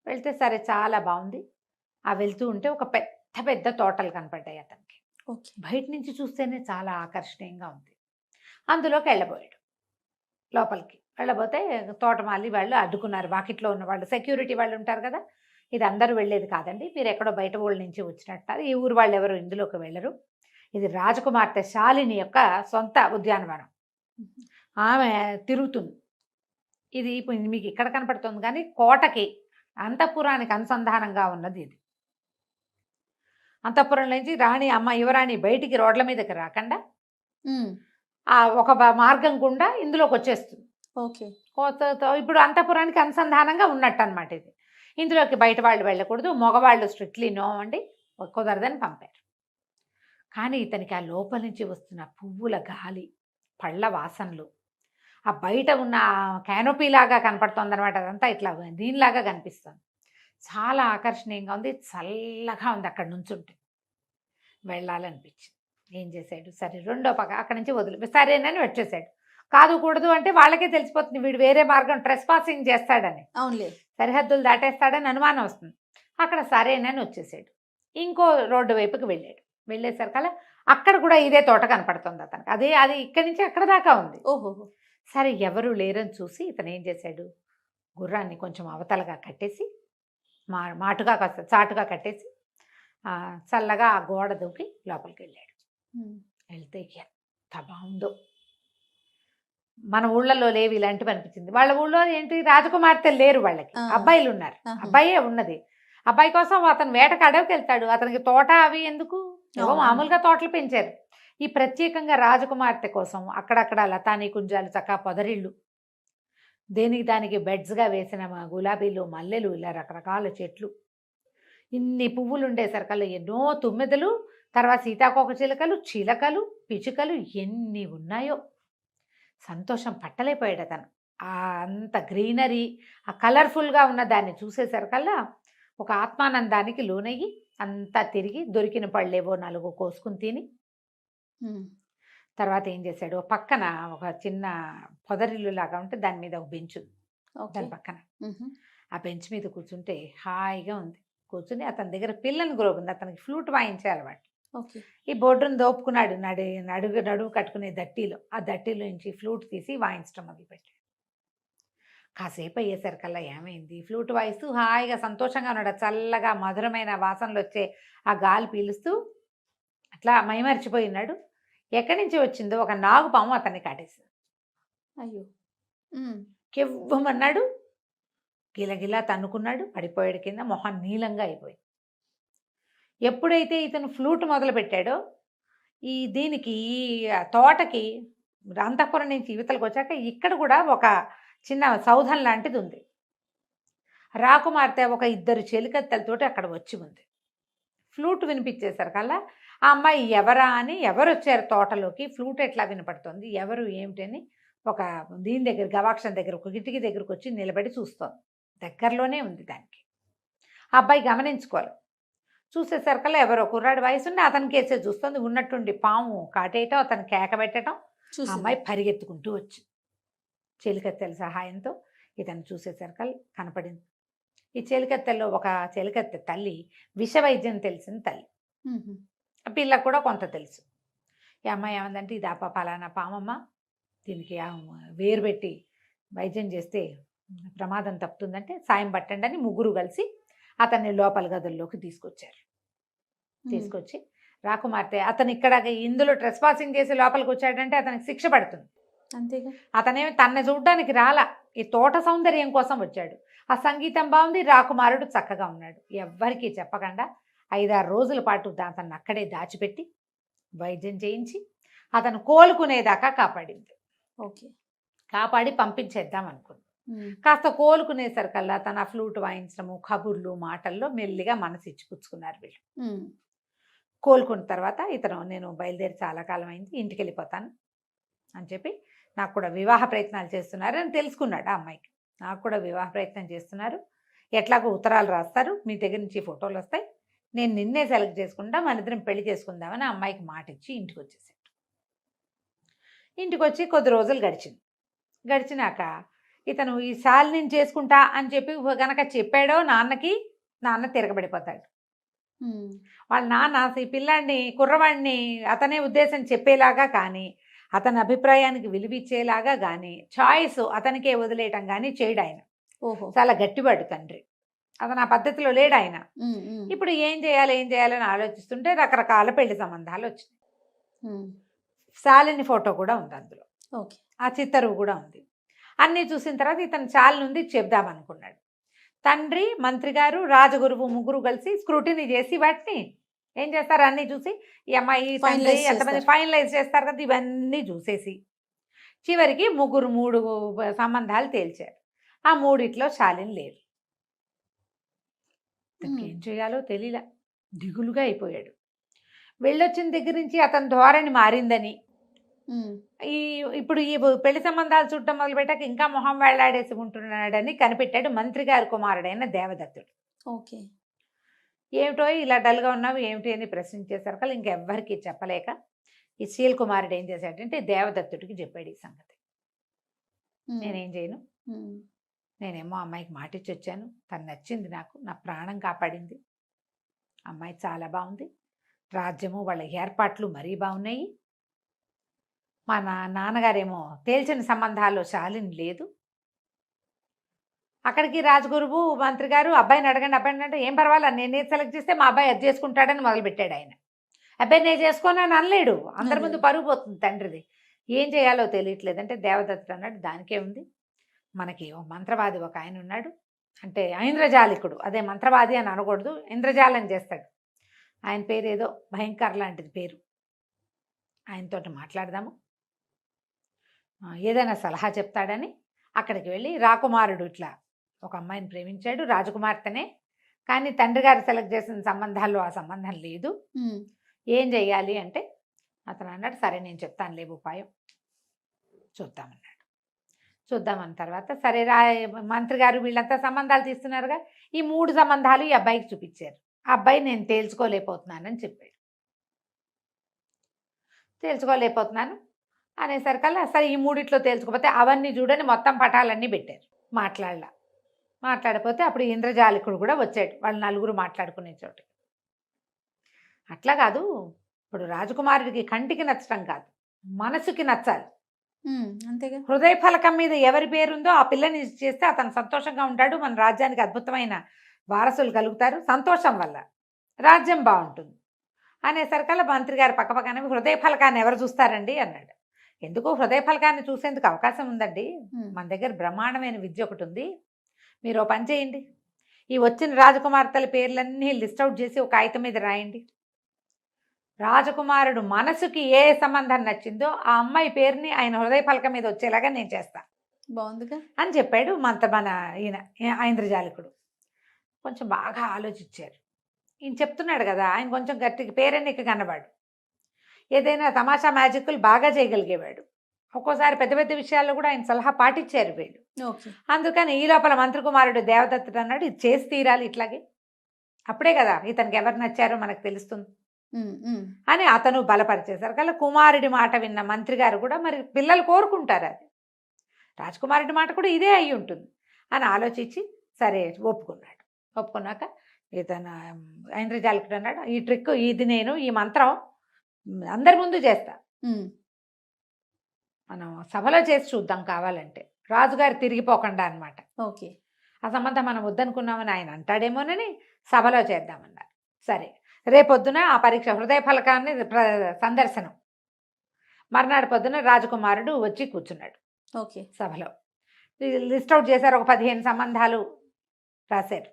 B: వెళ్తే సరే చాలా బాగుంది. ఆ వెళ్తూ ఉంటే ఒక పెద్ద పెద్ద తోటలు కనపడ్డాయి అతనికి. బయట నుంచి చూస్తేనే చాలా ఆకర్షణీయంగా ఉంది. అందులోకి వెళ్ళబోయాడు. లోపలికి వెళ్ళబోతే తోటమాలి వాళ్ళు అడ్డుకున్నారు. వాకిట్లో ఉన్న వాళ్ళు, సెక్యూరిటీ వాళ్ళు ఉంటారు కదా, ఇది అందరూ వెళ్ళేది కాదండి, మీరు ఎక్కడో బయట ఊళ్ళ నుంచి వచ్చినట్టు, ఈ ఊరు వాళ్ళు ఎవరు ఇందులోకి వెళ్ళరు, ఇది రాజకుమార్తె శాలిని యొక్క సొంత ఉద్యానవనం, ఆమె తిరుగుతుంది. ఇది ఇప్పుడు మీకు ఇక్కడ కనపడుతుంది కానీ కోటకి అంతఃపురానికి అనుసంధానంగా ఉన్నది ఇది. అంతఃపురం నుంచి యువరాణి బయటికి రోడ్ల మీదకి రాకుండా ఒక మార్గం గుండా ఇందులోకి వచ్చేస్తుంది. ఇప్పుడు అంతఃపురానికి అనుసంధానంగా ఉన్నట్టు అనమాట ఇది. ఇందులోకి బయట వాళ్ళు వెళ్ళకూడదు, మగవాళ్ళు స్ట్రిక్ట్లీ నో అండి, కుదరదని పంపారు. కానీ ఇతనికి ఆ లోపల నుంచి వస్తున్న పువ్వుల గాలి, పళ్ళ వాసనలు, ఆ బయట ఉన్న క్యానోపీ లాగా కనపడుతుంది అనమాట, అదంతా ఇట్లా దీనిలాగా కనిపిస్తుంది. చాలా ఆకర్షణీయంగా ఉంది, చల్లగా ఉంది. అక్కడ నుంచుంటే వెళ్ళాలనిపించింది. ఏం చేశాడు, సరే రెండో పక్క అక్కడి నుంచి వదిలి సరేనని వచ్చేసాడు. కాదు కూడదు అంటే వాళ్ళకే తెలిసిపోతుంది వీడు వేరే మార్గం ట్రెస్ పాసింగ్ చేస్తాడని,
A: అవునులే.
B: సరిహద్దులు దాటేస్తాడని అనుమానం వస్తుంది. అక్కడ సరేనని వచ్చేసాడు. ఇంకో రోడ్డు వైపుకి వెళ్ళాడు. వెళ్ళేసరికల్లా అక్కడ కూడా ఇదే తోట కనపడుతుంది అతనికి. అది ఇక్కడి నుంచి అక్కడ దాకా ఉంది.
A: ఓహో.
B: సరే ఎవరు లేరని చూసి ఇతను ఏం చేశాడు, గుర్రాన్ని కొంచెం అవతలగా కట్టేసి మాటుగా కాస్త చాటుగా కట్టేసి చల్లగా ఆ గోడ దూకి లోపలికి వెళ్ళాడు. వెళ్తే ఎంత బాగుందో, మన ఊళ్ళలో లేవు ఇలాంటివి అనిపించింది. వాళ్ళ ఊళ్ళో ఏంటి రాజకుమార్తెలు లేరు, వాళ్ళకి అబ్బాయిలు ఉన్నారు. అబ్బాయే ఉన్నది. అబ్బాయి కోసం అతను వేటకు అడవికి వెళ్తాడు. అతనికి తోట అవి ఎందుకు, ఏవో మామూలుగా తోటలు పెంచారు. ఈ ప్రత్యేకంగా రాజకుమార్తె కోసం అక్కడక్కడ లతానీ కుంజాలు, చక్కా పొదరిళ్ళు, దేనికి దానికి బెడ్స్గా వేసిన గులాబీలు, మల్లెలు, ఇలా రకరకాల చెట్లు, ఇన్ని పువ్వులు ఉండేసరికల్లా ఎన్నో తుమ్మెదలు, తర్వాత సీతాకోక చిలుకలు, చిలకలు, పిచుకలు ఎన్ని ఉన్నాయో. సంతోషం పట్టలేకపోయాడు అతను. అంత గ్రీనరీ, ఆ కలర్ఫుల్గా ఉన్న దాన్ని చూసేసరికల్లా ఒక ఆత్మానందానికి లోనయ్యి అంతా తిరిగి దొరికిన పళ్ళేవో 4 కోసుకుని తిని తర్వాత ఏం చేశాడు, పక్కన ఒక చిన్న పొదరిల్లు లాగా ఉంటే దాని మీద ఒక బెంచ్ ఉంది. దాని పక్కన ఆ బెంచ్ మీద కూర్చుంటే హాయిగా ఉంది. కూర్చుని అతని దగ్గర పిల్లని గ్రోగుంది. అతనికి ఫ్లూట్ వాయించే అలవాటు. ఈ బోర్డును దోపుకున్నాడు. నడువు కట్టుకునే దట్టీలో, ఆ దట్టీలో నుంచి ఫ్లూట్ తీసి వాయించడం మొదలుపెట్టాడు. కాసేపు అయ్యేసరికల్లా ఏమైంది, ఫ్లూట్ వాయిస్తూ హాయిగా సంతోషంగా ఉన్నాడు. చల్లగా మధురమైన వాసనలు వచ్చే ఆ గాలి పీలుస్తూ అట్లా మైమరిచిపోయినాడు. ఎక్కడి నుంచి వచ్చిందో ఒక నాగుపాము అతన్ని కాటేసింది.
A: అయ్యో.
B: కెవ్వమన్నాడు, గిలగిలా తన్నుకున్నాడు, పడిపోయాడు కింద. మొహం నీలంగా అయిపోయింది. ఎప్పుడైతే ఇతను ఫ్లూట్ మొదలు పెట్టాడో దీనికి తోటకి అంతఃపురం నుంచి యువతలకు వచ్చాక ఇక్కడ కూడా ఒక చిన్న సౌధం లాంటిది ఉంది. రాకుమార్తె ఒక 2 చెలికత్తెలతోటి అక్కడ వచ్చి ఉంది. ఫ్లూట్ వినిపించేసరికల్లా ఆ అమ్మాయి ఎవరా అని, ఎవరు వచ్చారు తోటలోకి, ఫ్లూట్ ఎట్లా వినపడుతుంది, ఎవరు ఏమిటని ఒక దీని దగ్గర గవాక్షం దగ్గర ఒక కిటికీ దగ్గరకు వచ్చి నిలబడి చూస్తోంది. దగ్గరలోనే ఉంది దానికి. ఆ అబ్బాయి గమనించుకోవాలి. చూసేసరికల్లా ఎవరో కుర్రాడి వయసుండి అతనికి వేసే చూస్తుంది. ఉన్నట్టుండి పాము కాటేయటం, అతను కేక పెట్టడం, అమ్మాయి పరిగెత్తుకుంటూ వచ్చి చెలికత్తెల సహాయంతో ఇతను చూసేసరికల్ కనపడింది. ఈ చెలికత్తెల్లో ఒక చెలికత్తె తల్లి విషవైద్యం తెలిసిన తల్లి. పిల్లకు కూడా కొంత తెలుసు. ఈ అమ్మాయి ఏమందంటే, ఇది పలానా పామమ్మ, దీనికి వేరు పెట్టి వైద్యం చేస్తే ప్రమాదం తప్పుతుందంటే సాయం పట్టండి అని ముగ్గురు కలిసి అతన్ని లోపల గదుల్లోకి తీసుకొచ్చారు. తీసుకొచ్చి రాకుమార్తె అతను ఇక్కడ ఇందులో ట్రెస్ పాసింగ్ చేసి లోపలికి వచ్చాడంటే అతనికి శిక్ష పడుతుంది.
A: అంతేగా.
B: అతనేమి తనని చూడడానికి రాలా, ఈ తోట సౌందర్యం కోసం వచ్చాడు. ఆ సంగీతం బాగుంది, రాకుమారుడు చక్కగా ఉన్నాడు. ఎవ్వరికీ చెప్పకుండా 5-6 రోజుల పాటు అతన్ని అక్కడే దాచిపెట్టి వైద్యం చేయించి అతను కోలుకునేదాకా కాపాడింది.
A: ఓకే.
B: కాపాడి పంపించేద్దాం అనుకుంది. కాస్త కోలుకునేసరికల్లా తన ఫ్లూట్ వాయించడము, కబుర్లు, మాటల్లో మెల్లిగా మనసు ఇచ్చిపుచ్చుకున్నారు వీళ్ళు. కోలుకున్న తర్వాత ఇతను, నేను బయలుదేరి చాలా కాలం అయింది, ఇంటికి వెళ్ళిపోతాను అని చెప్పి, నాకు కూడా వివాహ ప్రయత్నాలు చేస్తున్నారు అని తెలుసుకున్నాడు. ఆ అమ్మాయికి నాకు కూడా వివాహ ప్రయత్నం చేస్తున్నారు, ఎట్లాగో ఉత్తరాలు రాస్తారు, మీ దగ్గర నుంచి ఫోటోలు వస్తాయి, నేను నిన్నే సెలెక్ట్ చేసుకుంటా, మన ఇద్దరం పెళ్లి చేసుకుందామని ఆ అమ్మాయికి మాట ఇచ్చి ఇంటికి వచ్చేసాడు. ఇంటికి వచ్చి కొద్ది రోజులు గడిచినాక ఇతను ఈ శాలిని చేసుకుంటా అని చెప్పి గనక చెప్పాడో నాన్నకి, నాన్న తిరగబడిపోతాడు. వాళ్ళ నాన్న ఈ పిల్లాడిని, కుర్రవాడిని అతనే ఉద్దేశం చెప్పేలాగా కానీ, అతని అభిప్రాయానికి విలువిచ్చేలాగా కానీ, చాయిస్ అతనికే వదిలేయటం కానీ చేయడు ఆయన. చాలా గట్టివాడు తండ్రి. అతను ఆ పద్ధతిలో లేడు ఆయన. ఇప్పుడు ఏం చేయాలని ఆలోచిస్తుంటే రకరకాల పెళ్లి సంబంధాలు వచ్చినాయి. శాలిని ఫోటో కూడా ఉంది అందులో, ఆ చిత్తరువు కూడా ఉంది. అన్నీ చూసిన తర్వాత ఇతను శాలిని ఉంది చెప్దామనుకున్నాడు. తండ్రి, మంత్రి గారు, రాజగురువు ముగ్గురు కలిసి స్క్రూటినీ చేసి వాటిని ఏం చేస్తారు, అన్నీ చూసి ఈ అమ్మాయి తండ్రి ఎంతమంది ఫైనలైజ్ చేస్తారు కదా, ఇవన్నీ చూసేసి చివరికి 3 సంబంధాలు తేల్చారు. ఆ 3 శాలిని లేదు. ఏం చేయాలో తెలియలా, దిగులుగా అయిపోయాడు. వెళ్ళొచ్చిన దగ్గర నుంచి అతని ధోరణి మారిందని, ఇప్పుడు ఈ పెళ్లి సంబంధాలు చూడటం మొదలుపెట్టాక ఇంకా మొహం వేళ్లాడేసి ఉంటున్నాడని కనిపెట్టాడు మంత్రి గారి కుమారుడైన దేవదత్తుడు.
A: ఓకే.
B: ఏమిటో ఇలా డల్గా ఉన్నావు ఏమిటి అని ప్రశ్నించేసరికి ఇంకెవ్వరికి చెప్పలేక ఈ శీల్ కుమారుడు ఏం చేశాడంటే దేవదత్తుడికి చెప్పాడు ఈ సంగతి. నేనేం చేయను, నేనేమో అమ్మాయికి మాటిచ్చి వచ్చాను, తను నచ్చింది నాకు, నా ప్రాణం కాపాడింది, అమ్మాయి చాలా బాగుంది, రాజ్యము వాళ్ళ ఏర్పాట్లు మరీ బాగున్నాయి, మా నాన్నగారేమో తేల్చిన సంబంధాల్లో శాలిని లేదు, అక్కడికి రాజగురువు మంత్రి గారు అబ్బాయిని అడగండి అంటే ఏం పర్వాలేదు, నేనే సెలెక్ట్ చేస్తే మా అబ్బాయి అది చేసుకుంటాడని మొదలుపెట్టాడు ఆయన. అబ్బాయి నేను చేసుకోనని అనలేడు, అందరి ముందు పరుగు పోతుంది తండ్రిది. ఏం చేయాలో తెలియట్లేదు అంటే దేవదత్తుడు అన్నాడు దానికే ఉంది, మనకి ఓ మంత్రవాది ఒక ఆయన ఉన్నాడు, అంటే ఐంద్రజాలికుడు, అదే మంత్రవాది అని అనకూడదు, ఇంద్రజాలం చేస్తాడు, ఆయన పేరు ఏదో భయంకర లాంటిది పేరు, ఆయనతోటి మాట్లాడదాము, ఏదైనా సలహా చెప్తాడని అక్కడికి వెళ్ళి రాకుమారుడు ఇట్లా ఒక అమ్మాయిని ప్రేమించాడు, రాజకుమార్తెనే, కానీ తండ్రి గారు సెలెక్ట్ చేసిన సంబంధాల్లో ఆ సంబంధం లేదు, ఏం చెయ్యాలి అంటే అతను అన్నాడు సరే నేను చెప్తాను లేవు ఉపాయం, చూద్దామన్నాడు. చూద్దామన్న తర్వాత సరే మంత్రి గారు వీళ్ళంతా సంబంధాలు తీస్తున్నారుగా, ఈ 3 సంబంధాలు ఈ అబ్బాయికి చూపించారు, ఆ అబ్బాయి నేను తేల్చుకోలేకపోతున్నానని చెప్పాడు. తేల్చుకోలేకపోతున్నాను అనేసరికల్లా సరే ఈ 3 తేల్చుకోకపోతే అవన్నీ చూడని మొత్తం పటాలన్నీ పెట్టారు. మాట్లాడపోతే అప్పుడు ఇంద్రజాలికుడు కూడా వచ్చాడు, వాళ్ళు నలుగురు మాట్లాడుకునే చోటు. అట్లా కాదు, ఇప్పుడు రాజకుమారుడికి కంటికి నచ్చడం కాదు, మనసుకి నచ్చాలి,
A: అంతేగా.
B: హృదయ ఫలకం మీద ఎవరి పేరుందో ఆ పిల్లని చేస్తే అతను సంతోషంగా ఉంటాడు, మన రాజ్యానికి అద్భుతమైన వారసులు కలుగుతారు, సంతోషం వల్ల రాజ్యం బాగుంటుంది అనేసరికల్లా మంత్రి గారు పక్కపక్కన హృదయ ఫలకాన్ని ఎవరు చూస్తారండి అన్నాడు. ఎందుకు హృదయ ఫలకాన్ని చూసేందుకు అవకాశం ఉందండి, మన దగ్గర బ్రహ్మాండమైన విద్య ఒకటి ఉంది, మీరు ఓ పని చేయండి, ఈ వచ్చిన రాజకుమార్తెల పేర్లన్నీ లిస్ట్ అవుట్ చేసి ఒక కాగితం మీద రాయండి, రాజకుమారుడు మనసుకి ఏ సంబంధం నచ్చిందో ఆ అమ్మాయి పేరుని ఆయన హృదయ ఫలకం మీద వచ్చేలాగా నేను చేస్తా,
A: బాగుందిగా అని
B: చెప్పాడు మన ఈయన ఐంద్రజాలికుడు. కొంచెం బాగా ఆలోచించారు, ఈయన చెప్తున్నాడు కదా, ఆయన కొంచెం గట్టిగా పేరెన్నిక కన్నవాడు, ఏదైనా తమాషా మ్యాజిక్లు బాగా చేయగలిగేవాడు, ఒక్కోసారి పెద్ద పెద్ద విషయాల్లో కూడా ఆయన సలహా పాటించారు వీళ్ళు. అందుకని ఈ లోపల మంత్రి కుమారుడు దేవదత్తుడు అన్నాడు ఇది చేసి తీరాలి ఇట్లాగే, అప్పుడే కదా ఇతనికి ఎవరు నచ్చారో మనకు తెలుస్తుంది అని అతను బలపరిచేశారు. కల్లా కుమారుడి మాట విన్న మంత్రి గారు కూడా మరి పిల్లలు కోరుకుంటారు, అది రాజకుమారుడి మాట కూడా ఇదే అయి ఉంటుంది అని ఆలోచించి సరే ఒప్పుకున్నాక ఇతను ఐంద్రజాలికుడు అన్నాడు ఈ ట్రిక్ ఇది నేను ఈ మంత్రం అందరి ముందు చేస్తా, మనం సభలో చేసి చూద్దాం కావాలంటే, రాజుగారు తిరిగిపోకుండా అనమాట.
A: ఓకే,
B: ఆ సంబంధం మనం వద్దనుకున్నామని ఆయన అంటాడేమోనని సభలో చేద్దామన్నారు. సరే రేపొద్దున ఆ పరీక్ష హృదయ ఫలకాన్ని సందర్శనం, మర్నాడు పొద్దున రాజకుమారుడు వచ్చి కూర్చున్నాడు.
A: ఓకే,
B: సభలో లిస్ట్ అవుట్ చేశారు, ఒక 15 సంబంధాలు రాశారు,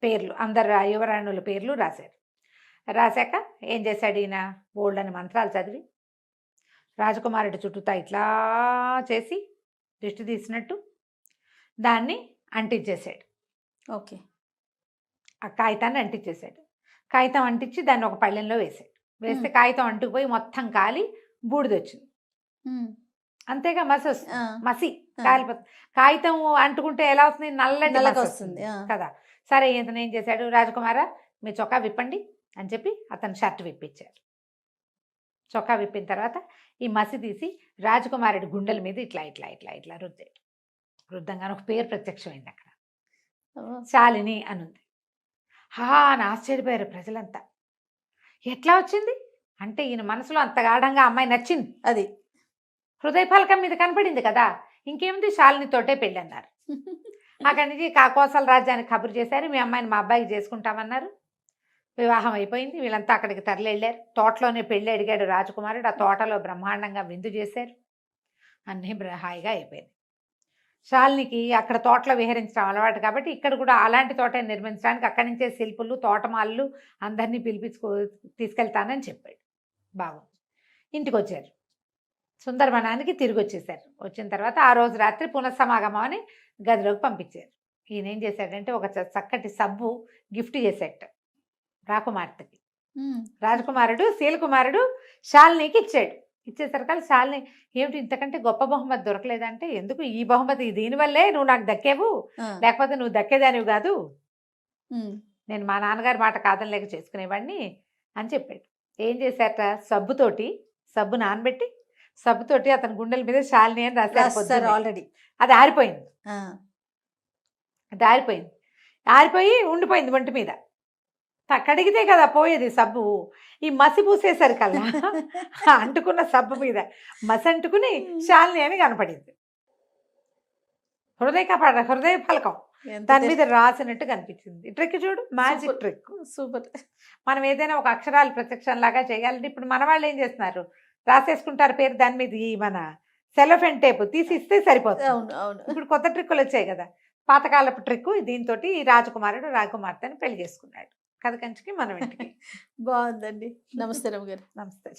B: పేర్లు అందరు యువరాణుల పేర్లు రాశారు. రాశాక ఏం చేశాడు ఈయన బోల్డని మంత్రాలు చదివి రాజకుమారుడి చుట్టూతా ఇట్లా చేసి దిష్టి తీసినట్టు దాన్ని అంటించేశాడు.
A: ఓకే,
B: ఆ కాగితాన్ని అంటించేశాడు, కాగితం అంటించి దాన్ని ఒక పళ్ళెంలో వేసాడు, వేస్తే కాగితం అంటుకుపోయి మొత్తం కాలి బూడిదొచ్చింది. అంతేగా మసి కాలిపోతుంది, కాగితం అంటుకుంటే ఎలా వస్తుంది నల్లటి వస్తుంది కదా. సరే ఇతను ఏం చేశాడు రాజకుమార మీ చొక్కా విప్పండి అని చెప్పి అతను షర్ట్ విప్పించారు. చొక్కా విప్పిన తర్వాత ఈ మసి తీసి రాజకుమారుడి గుండెల మీద ఇట్లా ఇట్లా ఇట్లా ఇట్లా రుద్దాడు. రుద్దంగానే ఒక పేరు ప్రత్యక్షమైంది అక్కడ, శాలిని అనుంది. అని ఆశ్చర్యపోయారు ప్రజలంతా, ఎట్లా వచ్చింది అంటే ఈయన మనసులో అంత గాఢంగా అమ్మాయి నచ్చింది, అది హృదయ ఫలకం మీద కనపడింది కదా, ఇంకేముంది శాలినితోటే పెళ్ళి అన్నారు. అక్కడి నుంచి కాకోసల రాజ్యానికి కబురు చేశారు, మీ అమ్మాయిని మా అబ్బాయికి చేసుకుంటామన్నారు. వివాహం అయిపోయింది, వీళ్ళంతా అక్కడికి తరలి వెళ్ళారు. తోటలోనే పెళ్ళి అడిగాడు రాజకుమారుడు, ఆ తోటలో బ్రహ్మాండంగా విందు చేశారు, అన్నీ హాయిగా అయిపోయింది. శాలినికి అక్కడ తోటలో విహరించడం అలవాటు కాబట్టి ఇక్కడ కూడా అలాంటి తోట నిర్మించడానికి అక్కడి నుంచే శిల్పులు తోటమాళ్ళు అందరినీ తీసుకెళ్తానని చెప్పాడు. బాగుంది, ఇంటికి వచ్చారు, సుందరవనానికి తిరిగి వచ్చేసారు. వచ్చిన తర్వాత ఆ రోజు రాత్రి పునఃసమాగమం అని గదిలోకి పంపించారు. ఈయన ఏం చేశాడంటే ఒక చక్కటి సబ్బు గిఫ్ట్ చేశాట రాకుమార్తెకి. రాజకుమారుడు శీలకుమారుడు శాలినికి ఇచ్చాడు. ఇచ్చేసరికి శాలిని ఏమిటి ఇంతకంటే గొప్ప బహుమతి దొరకలేదంటే, ఎందుకు ఈ బహుమతి దీనివల్లే నువ్వు నాకు దక్కేవు, లేకపోతే నువ్వు దక్కేదానివి కాదు, నేను మా నాన్నగారి మాట కాదనలేక చేసుకునేవాడిని అని చెప్పాడు. ఏం చేశారట, సబ్బు నానబెట్టి సబ్బుతోటి అతని గుండెల మీద శాలిని అని రాశారు పొద్దున్నే.
A: ఆల్రెడీ
B: అది ఆరిపోయింది. ఆరిపోయి ఉండిపోయింది ఒంటి మీద. కడిగితే కదా పోయేది సబ్బు. ఈ మసి పూసేసరికల్లా అంటుకున్న సబ్బు మీద మసి అంటుకుని శాలిని అని కనపడింది. హృదయ ఫలకం దాని మీద రాసినట్టు కనిపించింది. ట్రిక్ చూడు, మ్యాజిక్ ట్రిక్.
A: సూపర్.
B: మనం ఏదైనా ఒక అక్షరాలు ప్రత్యక్షం లాగా చేయాలంటే ఇప్పుడు మన వాళ్ళు ఏం చేస్తున్నారు, రాసేసుకుంటారు పేరు దాని మీద. ఈ మన సెలోఫెన్ టేప్ తీసి ఇస్తే సరిపోతుంది.
A: అవును అవును.
B: ఇప్పుడు కొత్త ట్రిక్కులు వచ్చాయి కదా, పాతకాలపు ట్రిక్. దీంతో రాజకుమారుడు రాజకుమార్తెని పెళ్లి చేసుకున్నాడు. కథ కంచికి మనం ఇంటికి.
A: బాగుందండి. నమస్తే రమ్య గారు.
B: నమస్తే.